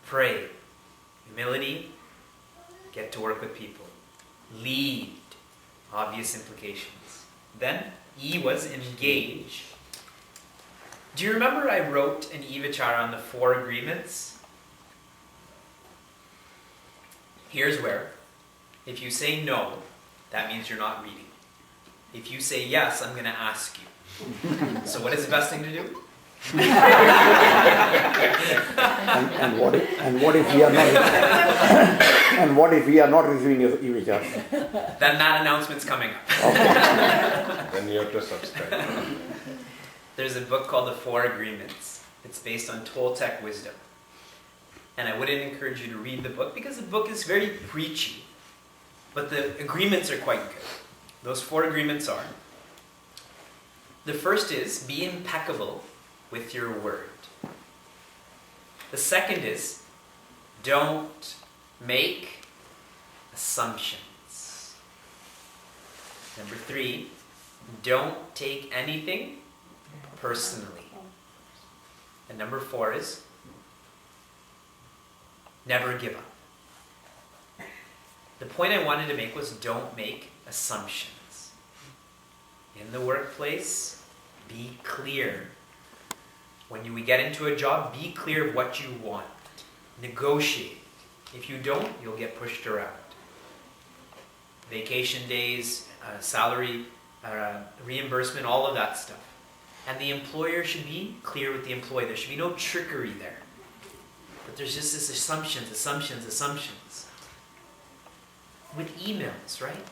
Pray. Humility. Get to work with people. Lead. Obvious implications. Then, E was engage. Do you remember I wrote an Evacharya on the 4 agreements? Here's where. If you say no, that means you're not reading. If you say yes, I'm going to ask you. So what is the best thing to do? and what if we are not and what if we are not receiving your e-vichar? Then that announcement's coming up. Okay. Then you have to subscribe. There's a book called The 4 Agreements. It's based on Toltec wisdom. And I wouldn't encourage you to read the book because the book is very preachy. But the agreements are quite good. Those 4 agreements are: the first is, be impeccable with your word. The second is, don't make assumptions. Number 3, don't take anything personally. And number 4 is, never give up. The point I wanted to make was, don't make assumptions. In the workplace, be clear. When we get into a job, be clear of what you want. Negotiate. If you don't, you'll get pushed around. Vacation days, salary, reimbursement, all of that stuff. And the employer should be clear with the employee. There should be no trickery there. But there's just this assumptions. With emails, right?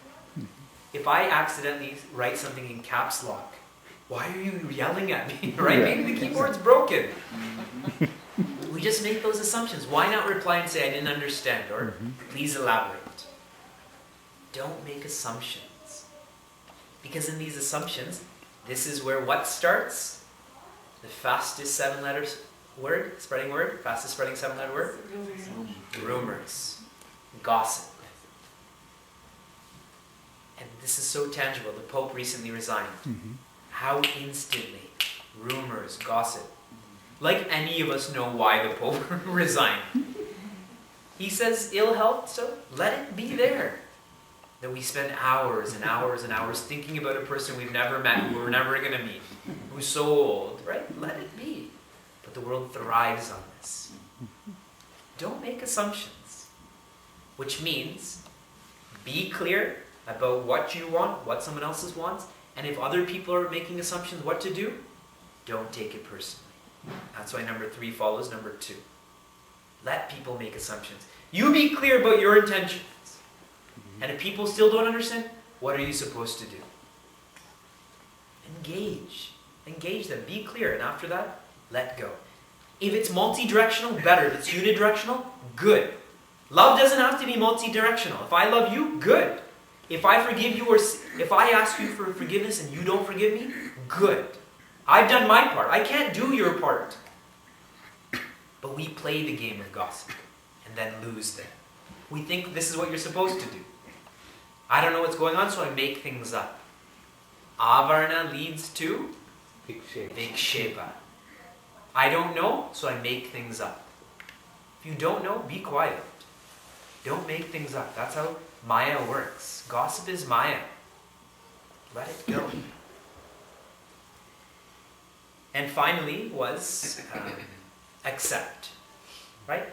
If I accidentally write something in caps lock, why are you yelling at me, right? Maybe the keyboard's broken. We just make those assumptions. Why not reply and say, I didn't understand, or please elaborate. Don't make assumptions. Because in these assumptions, this is where what starts? The fastest 7-letter word, fastest spreading 7-letter word? Rumors. Gossip. And this is so tangible. The Pope recently resigned. How instantly rumors, gossip. Like any of us know why the Pope resigned. He says ill health, so let it be there. That we spend hours and hours and hours thinking about a person we've never met, who we're never going to meet, who's so old, right? Let it be. But the world thrives on this. Don't make assumptions. Which means, be clear about what you want, what someone else wants, and if other people are making assumptions what to do, don't take it personally. That's why number 3 follows number 2. Let people make assumptions. You be clear about your intentions. And if people still don't understand, what are you supposed to do? Engage. Engage them. Be clear. And after that, let go. If it's multi-directional, better. If it's unidirectional, good. Love doesn't have to be multi-directional. If I love you, good. If I forgive you, or if I ask you for forgiveness and you don't forgive me, good. I've done my part. I can't do your part. But we play the game of gossip and then lose them. We think this is what you're supposed to do. I don't know what's going on, so I make things up. Avarna leads to Vikshepa. I don't know, so I make things up. If you don't know, be quiet. Don't make things up. That's how Maya works. Gossip is Maya. Let it go. And finally was accept. Right?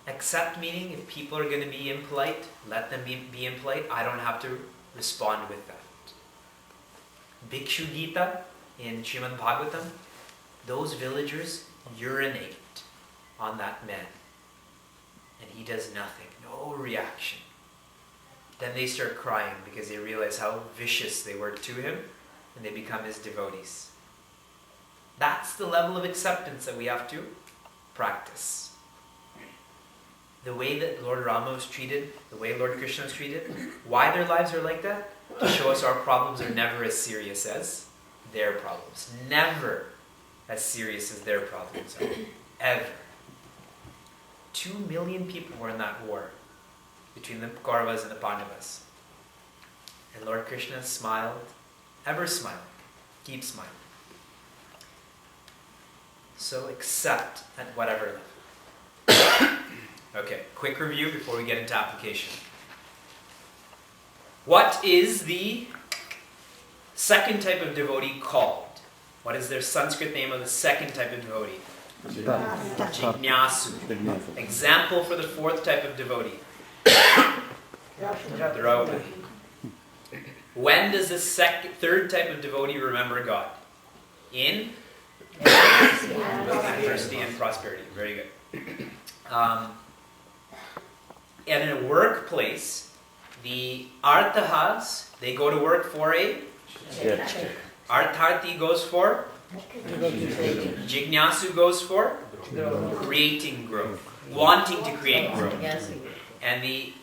Accept meaning if people are going to be impolite, let them be impolite. I don't have to respond with that. Bhikshu Gita in Srimad Bhagavatam, those villagers urinate on that man. And he does nothing. No reaction. Then they start crying because they realize how vicious they were to him and they become his devotees. That's the level of acceptance that we have to practice. The way that Lord Rama was treated, the way Lord Krishna was treated, why their lives are like that? To show us our problems are never as serious as their problems. Never as serious as their problems are. Ever. 2 million people were in that war between the Kauravas and the Pandavas. And Lord Krishna smiled, ever smiling, keep smiling. So accept at whatever level. Okay, quick review before we get into application. What is the second type of devotee called? What is their Sanskrit name of the second type of devotee? Jignasu. Example for the fourth type of devotee. Draupadi. When does the third type of devotee remember God? In adversity and prosperity. Very good. And in a workplace, the arthahas, they go to work for a artharthi goes for Jignasu goes for creating growth, wanting to create growth. And the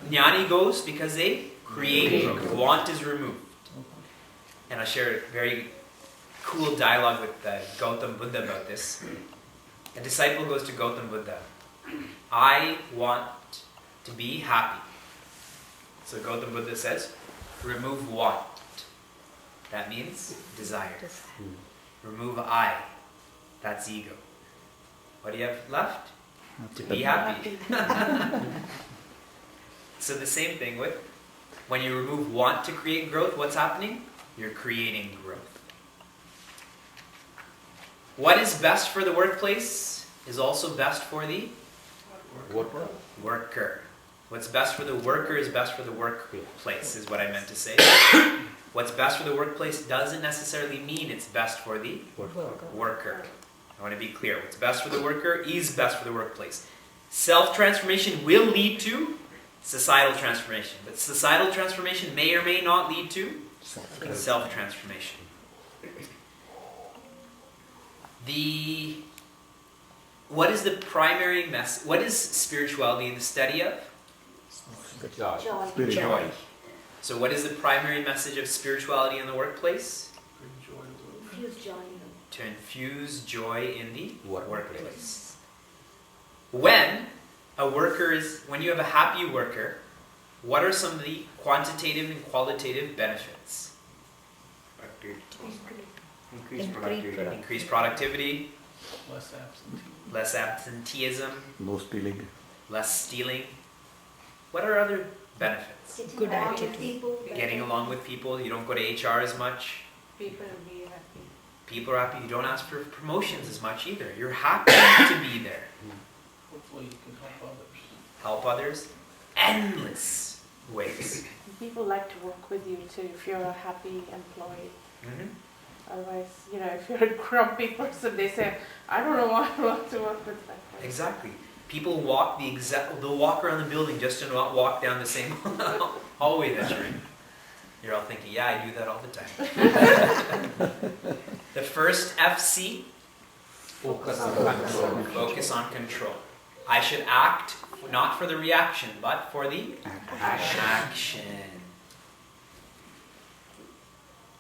Jnani goes because they create growth. Want is removed. And I'll share a very cool dialogue with Gautam Buddha about this. A disciple goes to Gautam Buddha. I want to be happy. So Gautam Buddha says, remove want. That means desire. Remove I. That's ego. What do you have left? To be happy. So the same thing with when you remove want to create growth, what's happening? You're creating growth. What is best for the workplace is also best for the worker. What's best for the worker is best for the workplace, is what I meant to say. What's best for the workplace doesn't necessarily mean it's best for the worker. I want to be clear. What's best for the worker is best for the workplace. Self-transformation will lead to societal transformation. But societal transformation may or may not lead to self-transformation. What is the primary message? What is spirituality the study of? Joy. So what is the primary message of spirituality in the workplace? Infuse joy. To infuse joy in the workplace. When you have a happy worker, what are some of the quantitative and qualitative benefits? Increased productivity. Less absenteeism. Less stealing. What are other benefits? Good attitude. Getting along with people. You don't go to HR as much. People will be happy. People are happy. You don't ask for promotions as much either. You're happy to be there. Hopefully you can help others. Help others. Endless ways. People like to work with you too if you're a happy employee. Mm-hmm. Otherwise, if you're a grumpy person, they say, I don't know why I want to work with that person. Exactly. People walk they'll walk around the building just to not walk down the same hallway that you're in. You're all thinking, yeah, I do that all the time. The first FC, Focus on control. focus on control. I should act not for the reaction, but for the action.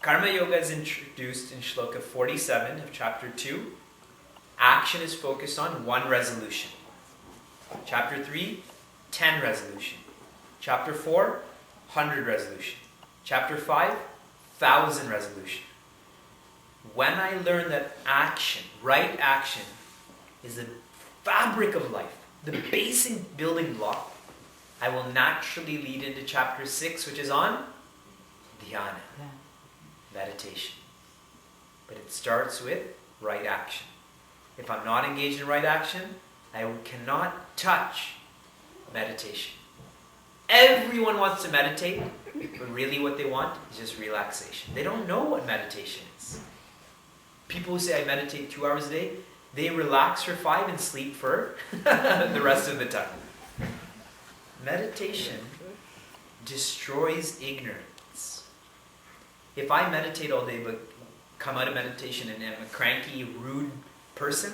Karma Yoga is introduced in Shloka 47 of chapter 2. Action is focused on 1 resolution. Chapter 3, 10 resolution. Chapter 4, 100 resolution. Chapter 5, 1,000 resolution. When I learn that action, right action, is the fabric of life, the basic building block, I will naturally lead into chapter 6, which is on dhyana, meditation. But it starts with right action. If I'm not engaged in right action, I cannot touch meditation. Everyone wants to meditate, but really what they want is just relaxation. They don't know what meditation is. People who say I meditate 2 hours a day, they relax for 5 and sleep for the rest of the time. Meditation destroys ignorance. If I meditate all day but come out of meditation and am a cranky, rude person,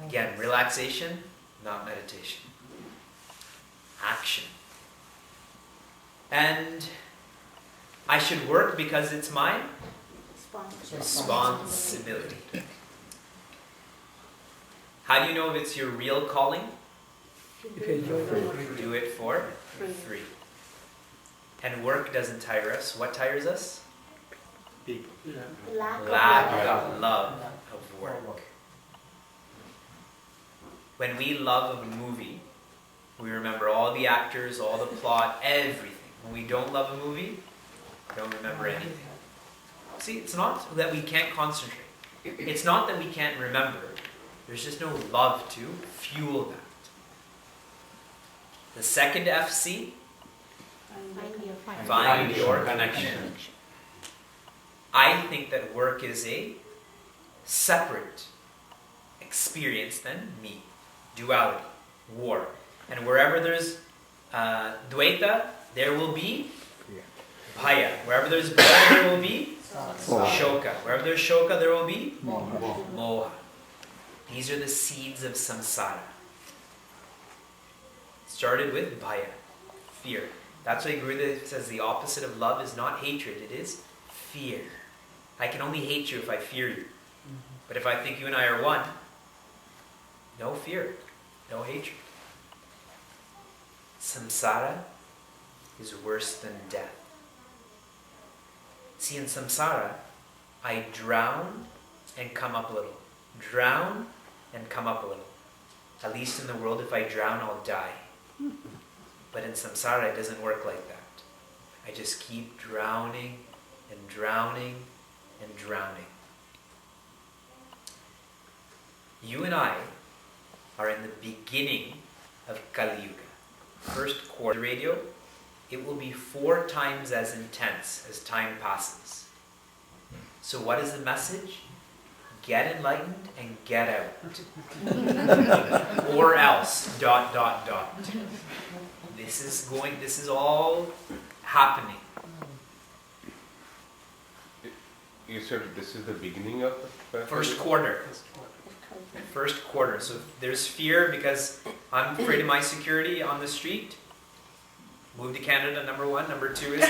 again, relaxation, not meditation. Action. And I should work because it's my responsibility. How do you know if it's your real calling? Do it for free. And work doesn't tire us. What tires us? Lack of love of work. When we love a movie, we remember all the actors, all the plot, everything. When we don't love a movie, we don't remember anything. See, it's not that we can't concentrate. It's not that we can't remember. There's just no love to fuel that. The second FC, find your connection. I think that work is a separate experience than me. Duality, war. And wherever there's Dvaita, there will be Bhaya. Wherever there's Bhaya, there will be Shoka. Wherever there's Shoka, there will be Moha. These are the seeds of samsara. Started with Bhaya, fear. That's why Gurudev says the opposite of love is not hatred, it is fear. I can only hate you if I fear you. But if I think you and I are one, no fear, no hatred. Samsara is worse than death. See, in samsara, I drown and come up a little. Drown and come up a little. At least in the world, if I drown, I'll die. But in samsara, it doesn't work like that. I just keep drowning and drowning and drowning. You and I are in the beginning of Kali Yuga. First quarter radio, it will be 4 times as intense as time passes. So what is the message? Get enlightened and get out. Or else, ... This is all happening. You said this is the beginning of the First quarter. First quarter. So there's fear because I'm afraid of my security on the street. Move to Canada, number 1. Number 2 is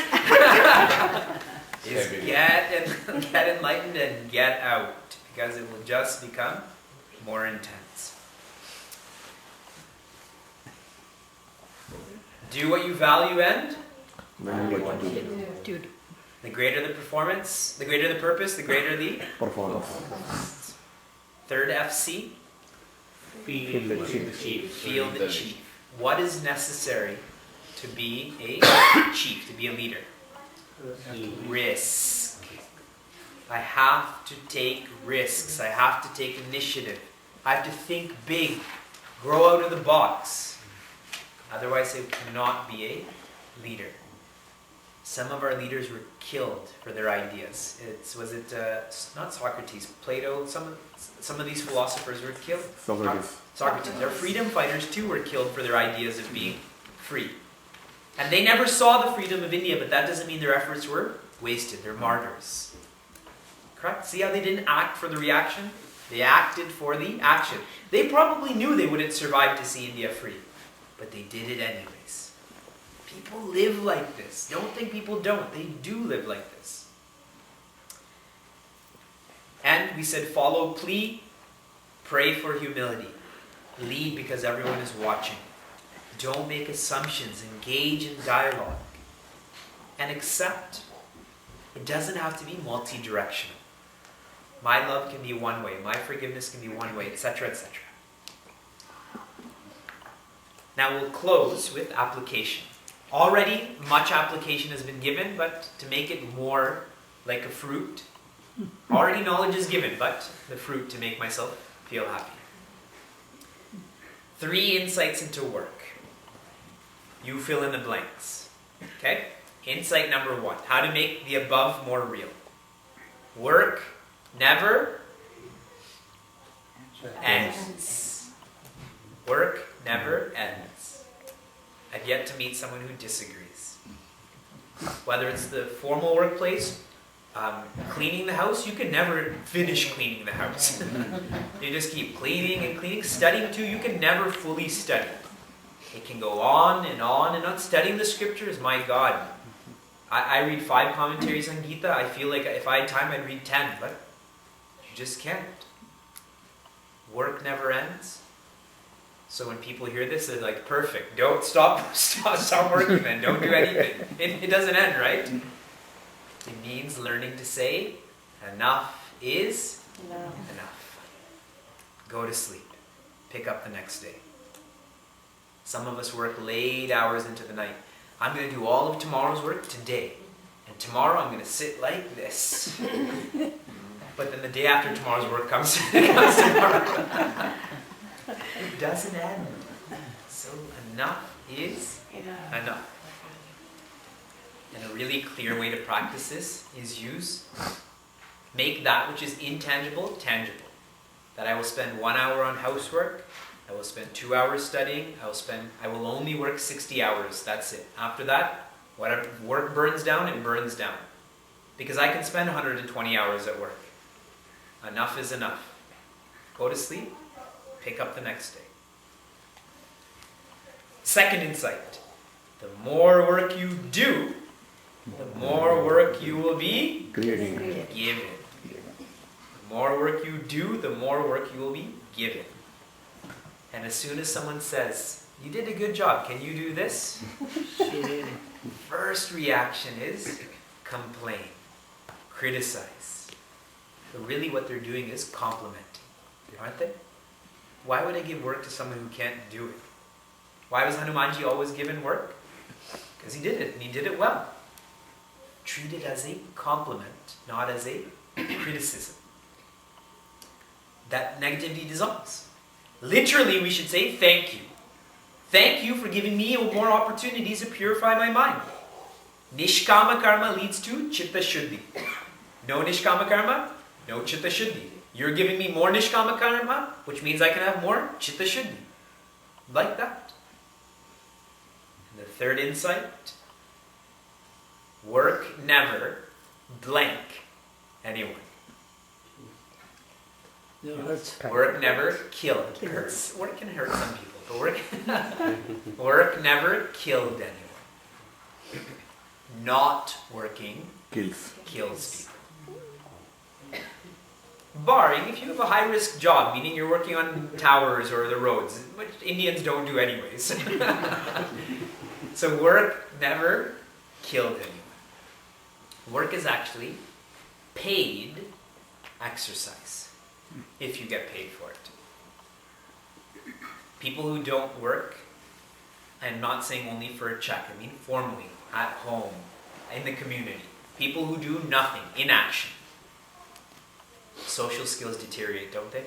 get enlightened and get out, because it will just become more intense. Do what you value and Dude. the greater the performance, the greater the purpose, the greater the performance. Third FC, Feel the chief. feel the chief. What is necessary to be a chief, to be a leader? Risk. I have to take risks. I have to take initiative. I have to think big. Grow out of the box. Otherwise, I cannot be a leader. Some of our leaders were killed for their ideas. Not Socrates, Plato, some of these philosophers were killed. Socrates. Their freedom fighters too were killed for their ideas of being free. And they never saw the freedom of India, but that doesn't mean their efforts were wasted. They're martyrs. Correct? See how they didn't act for the reaction? They acted for the action. They probably knew they wouldn't survive to see India free, but they did it anyways. People live like this. Don't think people don't. They do live like this. And we said follow plea, pray for humility. Lead because everyone is watching. Don't make assumptions. Engage in dialogue. And accept. It doesn't have to be multi-directional. My love can be one way. My forgiveness can be one way, etc., etc. Now we'll close with application. Already much application has been given, but to make it more like a fruit. Already knowledge is given, but the fruit to make myself feel happy. 3 insights into work. You fill in the blanks. Okay? Insight number 1. How to make the above more real. Work never ends. Work never ends. I've yet to meet someone who disagrees. Whether it's the formal workplace, cleaning the house, you can never finish cleaning the house. You just keep cleaning and cleaning. Studying too, you can never fully study. It can go on and on and on. Studying the scriptures, my God. I read 5 commentaries on Gita. I feel like if I had time, I'd read 10, but you just can't. Work never ends. So when people hear this, they're like, perfect. Don't stop working then. Don't do anything. It doesn't end, right? It means learning to say, enough is enough. Go to sleep. Pick up the next day. Some of us work late hours into the night. I'm going to do all of tomorrow's work today. And tomorrow I'm going to sit like this. But then the day after tomorrow's work comes tomorrow. It doesn't end. So enough is enough. And a really clear way to practice this is make that which is intangible, tangible. That I will spend 1 hour on housework, I will spend 2 hours studying, I will only work 60 hours, that's it. After that, whatever work burns down, it burns down. Because I can spend 120 hours at work. Enough is enough. Go to sleep, pick up the next day. Second insight, the more work you do, the more work you will be given. The more work you do, the more work you will be given. And as soon as someone says, you did a good job, can you do this? First reaction is complain, criticize. But really what they're doing is complimenting, aren't they? Why would I give work to someone who can't do it? Why was Hanumanji always given work? Because he did it, and he did it well. Treat it as a compliment, not as a criticism. That negativity dissolves. Literally, we should say thank you. Thank you for giving me more opportunities to purify my mind. Nishkama karma leads to chitta shuddhi. No nishkama karma, no chitta shuddhi. You're giving me more nishkama karma, which means I can have more chitta shuddhi. Like that. And the third insight, work never blank anyone. Work never killed. Hurts. Work can hurt some people, but work never killed anyone. Not working kills people. Barring if you have a high-risk job, meaning you're working on towers or the roads, which Indians don't do anyways. So work never killed anyone. Work is actually paid exercise. If you get paid for it. People who don't work, I'm not saying only for a check, I mean formally, at home, in the community. People who do nothing, inaction. Social skills deteriorate, don't they?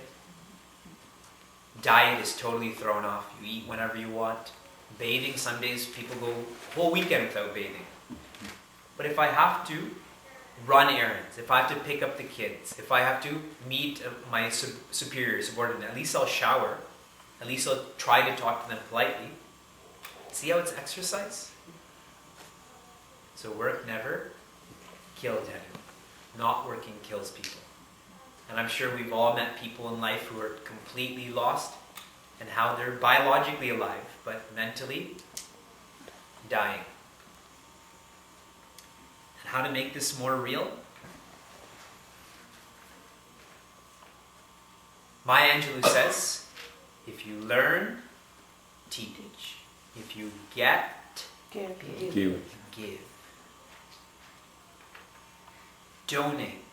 Diet is totally thrown off. You eat whenever you want. Bathing, some days people go whole weekend without bathing. But if I have to run errands, if I have to pick up the kids, if I have to meet my superior, subordinate, at least I'll shower. At least I'll try to talk to them politely. See how it's exercise? So work never killed him. Not working kills people. And I'm sure we've all met people in life who are completely lost and how they're biologically alive, but mentally dying. And how to make this more real? Maya Angelou says, if you learn, teach. If you get, Give. give. Donate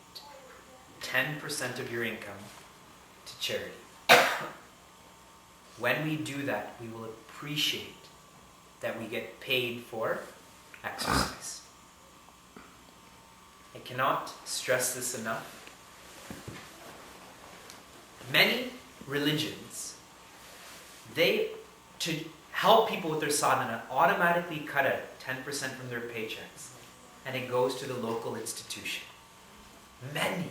10% of your income to charity. When we do that, we will appreciate that we get paid for exercise. I cannot stress this enough. Many religions, to help people with their sadhana, automatically cut out 10% from their paychecks, and it goes to the local institution. Many.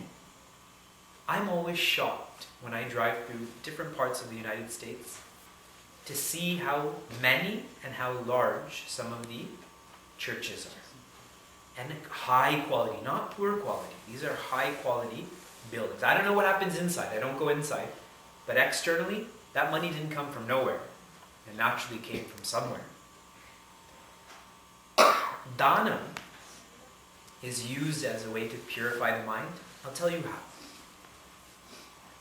I'm always shocked when I drive through different parts of the United States to see how many and how large some of the churches are. And high quality, not poor quality. These are high quality buildings. I don't know what happens inside. I don't go inside. But externally, that money didn't come from nowhere. It naturally came from somewhere. Dana is used as a way to purify the mind. I'll tell you how.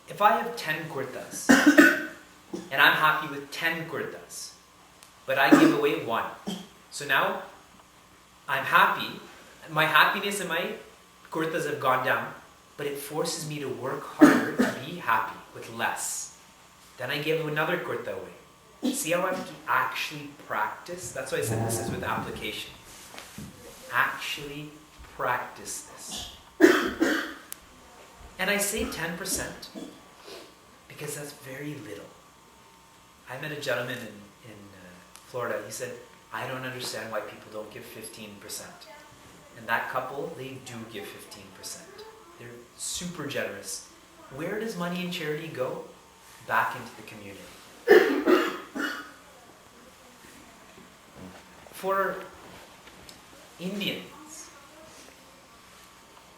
If I have 10 kurtas, and I'm happy with 10 kurtas, but I give away 1. So now, I'm happy, my happiness and my kurtas have gone down, but it forces me to work harder to be happy with less. Then I give another kurta away. See how I have to actually practice? That's why I said this is with application. Actually practice this. And I say 10% because that's very little. I met a gentleman in Florida. He said, I don't understand why people don't give 15%. And that couple, they do give 15%. They're super generous. Where does money in charity go? Back into the community. For Indians,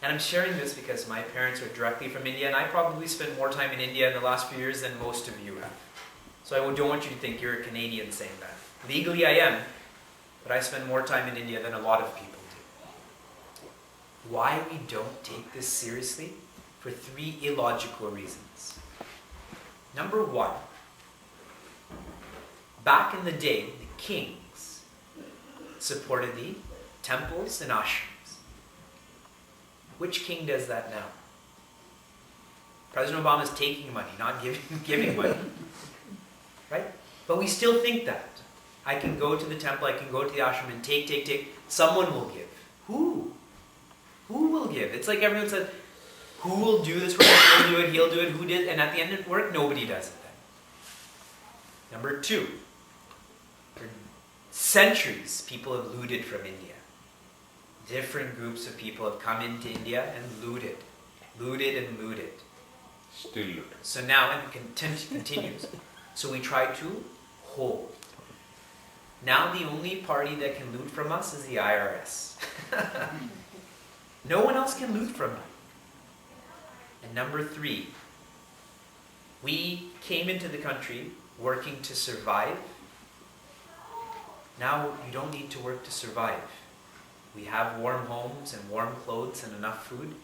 and I'm sharing this because my parents are directly from India, and I probably spent more time in India in the last few years than most of you have. So I don't want you to think you're a Canadian saying that. Legally I am, but I spend more time in India than a lot of people do. Why we don't take this seriously? For 3 illogical reasons. Number 1, back in the day, the kings supported the temples and ashrams. Which king does that now? President Obama is taking money, not giving money. Right? But we still think that. I can go to the temple, I can go to the ashram and take. Someone will give. Who? Who will give? It's like everyone says, who will do this work? He'll do it, who did? And at the end of work, nobody does it then. Number 2, for centuries, people have looted from India. Different groups of people have come into India and looted. Still loot. So now, and it continues. So we try to hold. Now the only party that can loot from us is the IRS. No one else can loot from us. And number 3, we came into the country working to survive. Now you don't need to work to survive. We have warm homes and warm clothes and enough food.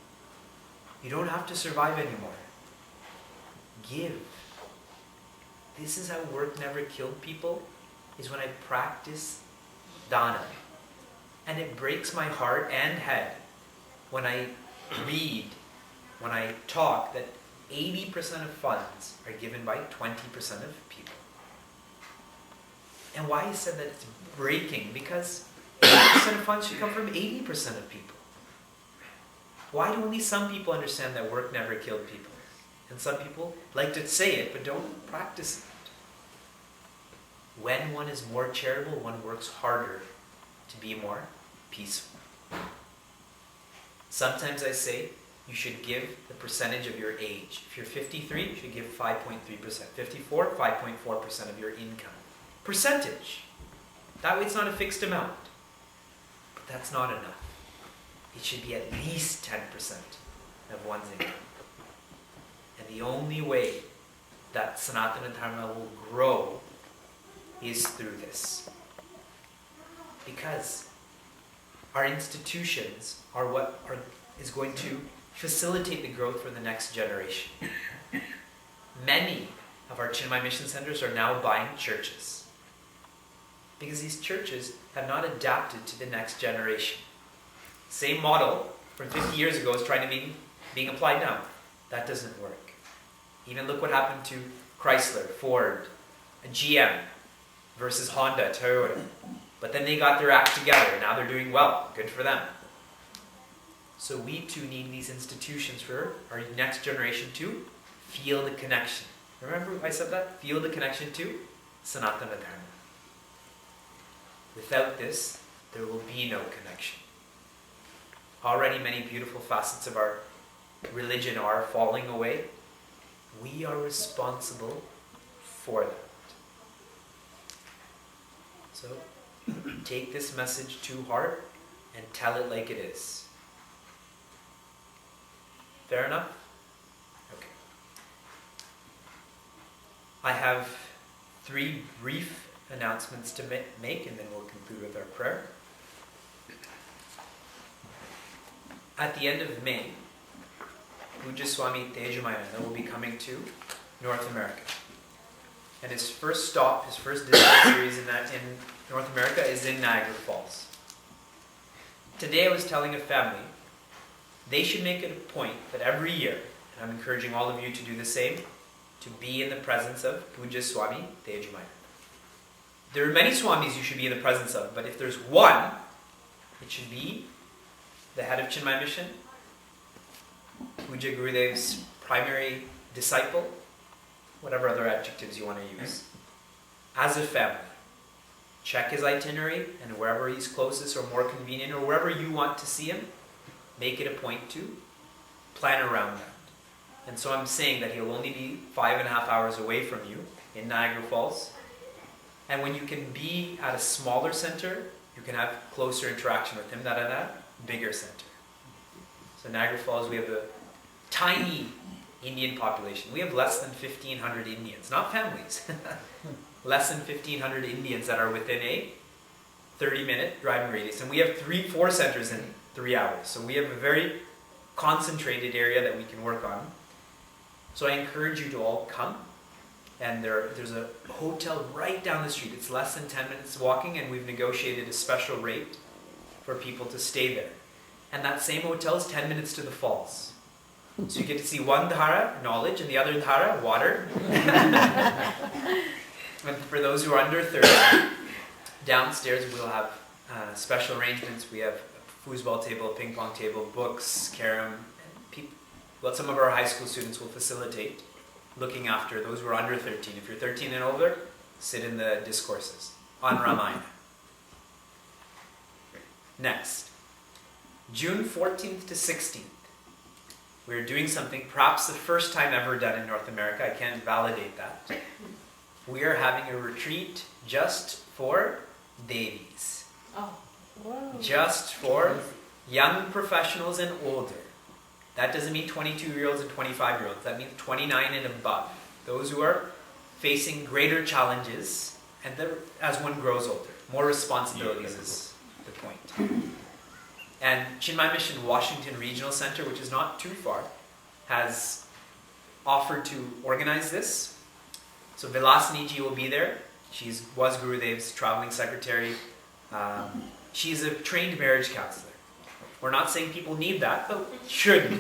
You don't have to survive anymore. Give. This is how work never killed people, is when I practice dana. And it breaks my heart and head when I read, when I talk, that 80% of funds are given by 20% of people. And why I said that it's breaking, because 80% of funds should come from 80% of people. Why do only some people understand that work never killed people? And some people like to say it, but don't practice it. When one is more charitable, one works harder to be more peaceful. Sometimes I say you should give the percentage of your age. If you're 53, you should give 5.3%. 54, 5.4% of your income. Percentage. That way it's not a fixed amount. But that's not enough. It should be at least 10% of one's income. And the only way that Sanatana Dharma will grow is through this. Because our institutions are what is going to facilitate the growth for the next generation. Many of our Chinmaya mission centers are now buying churches. Because these churches have not adapted to the next generation. Same model from 50 years ago is trying to being applied now. That doesn't work. Even look what happened to Chrysler, Ford, and GM versus Honda, Toyota. But then they got their act together and now they're doing well. Good for them. So we too need these institutions for our next generation to feel the connection. Remember I said that? Feel the connection to Sanatana Dharma. Without this, there will be no connection. Already many beautiful facets of our religion are falling away. We are responsible for that. So, take this message to heart and tell it like it is. Fair enough? Okay. I have 3 brief announcements to make and then we'll conclude with our prayer. At the end of May, Pujya Swami Tejumaya will be coming to North America. And his first stop, his first discourse series in North America is in Niagara Falls. Today I was telling a family, they should make it a point that every year, and I'm encouraging all of you to do the same, to be in the presence of Pujya Swami Tejumaya. There are many Swamis you should be in the presence of, but if there's one, it should be the head of Chinmaya Mission, Pujya Gurudev's primary disciple, whatever other adjectives you want to use, as a family. Check his itinerary, and wherever he's closest or more convenient, or wherever you want to see him, make it a point to plan around that. And so I'm saying that he'll only be 5.5 hours away from you in Niagara Falls. And when you can be at a smaller center, you can have closer interaction with him than at a bigger center. So Niagara Falls, we have a tiny Indian population. We have less than 1,500 Indians, not families. Less than 1,500 Indians that are within a 30-minute driving radius. And we have 4 centers in 3 hours. So we have a very concentrated area that we can work on. So I encourage you to all come. And there's a hotel right down the street. It's less than 10 minutes walking, and we've negotiated a special rate for people to stay there. And that same hotel is 10 minutes to the falls. So you get to see one dhara, knowledge, and the other dhara, water. And for those who are under 30, downstairs we'll have special arrangements. We have a foosball table, a ping pong table, books, carom. And some of our high school students will facilitate looking after those who are under 13. If you're 13 and older, sit in the discourses on Ramayana. Next, June 14th to 16th, we're doing something perhaps the first time ever done in North America. I can't validate that. We are having a retreat just for Devis. Oh, wow. Just for young professionals and older. That doesn't mean 22-year-olds and 25-year-olds. That means 29 and above. Those who are facing greater challenges and as one grows older. More responsibilities is the point. And Chinmaya Mission Washington Regional Center, which is not too far, has offered to organize this. So Vilasini ji will be there. She was Gurudev's traveling secretary. She's a trained marriage counselor. We're not saying people need that, but should.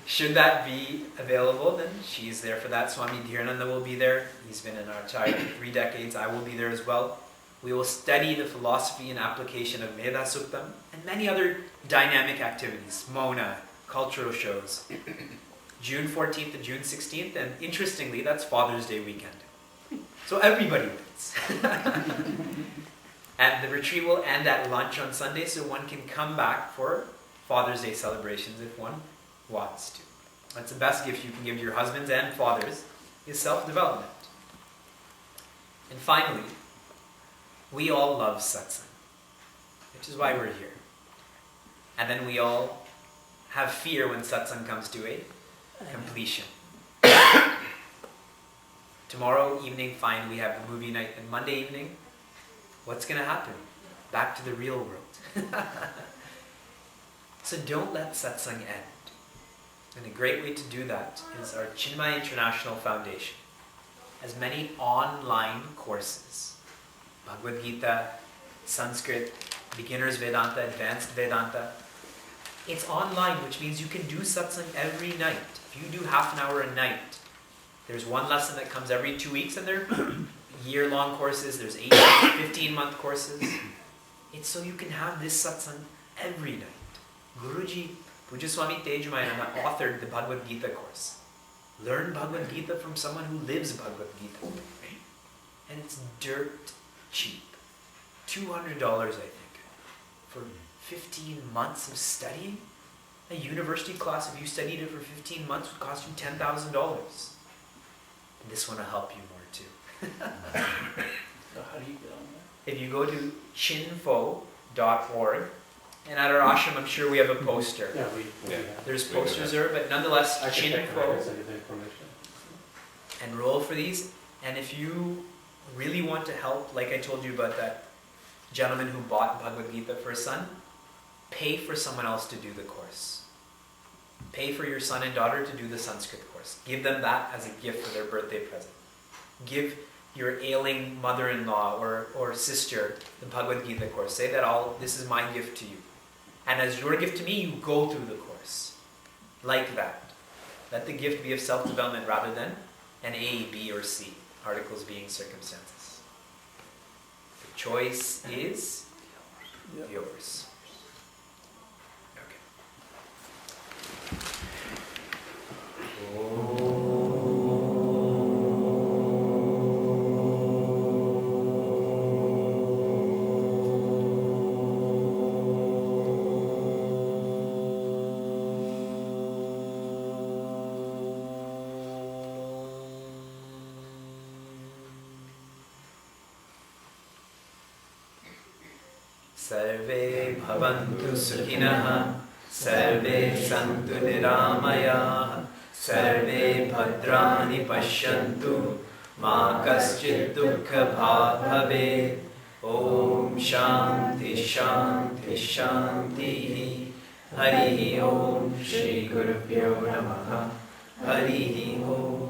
Should that be available, then she's there for that. Swami Dhirananda will be there. He's been in our Acharya for 3 decades. I will be there as well. We will study the philosophy and application of Meda Suktam and many other dynamic activities, Mona, cultural shows. June 14th to June 16th, and interestingly, that's Father's Day weekend. So everybody wins. And the retreat will end at lunch on Sunday, so one can come back for Father's Day celebrations if one wants to. That's the best gift you can give to your husbands and fathers, is self-development. And finally, we all love satsang, which is why we're here. And then we all have fear when satsang comes to a completion. Tomorrow evening, fine, we have the movie night. And Monday evening, what's going to happen? Back to the real world. So don't let satsang end. And a great way to do that is our Chinmaya International Foundation has many online courses. Bhagavad Gita, Sanskrit, Beginner's Vedanta, Advanced Vedanta. It's online, which means you can do satsang every night. If you do half an hour a night, there's one lesson that comes every 2 weeks, and they're year-long courses. There's 18, 15-month courses. It's so you can have this satsang every night. Guruji, Puja Swami Tejamayana authored the Bhagavad Gita course. Learn Bhagavad Gita from someone who lives Bhagavad Gita. And it's dirt cheap. $200, I think, for 15 months of studying. A university class, if you studied it for 15 months, would cost you $10,000. And this one will help you more too. So how do you get on If you go to chinfo.org, and at our ashram, I'm sure we have a poster. that? Yeah. There's posters there, but nonetheless, I can check Chinfo. and send you the information. Enroll for these. And if you really want to help, like I told you about that gentleman who bought Bhagavad Gita for his son, pay for someone else to do the course. Pay for your son and daughter to do the Sanskrit course. Give them that as a gift for their birthday present. Give your ailing mother-in-law or sister the Bhagavad Gita course. Say that this is my gift to you. And as your gift to me, you go through the course. Like that. Let the gift be of self-development rather than an A, B, or C. Articles being circumstances. The choice is yours. Sarve bhavantu sukhinah, sarve santu niramayah, sarve bhadrani pashyantu, ma kaschid dukkha bhat bhavet. Om Shanti Shanti Shanti. Harihi Om Shri Gurubhyo Namaha. Harihi Om.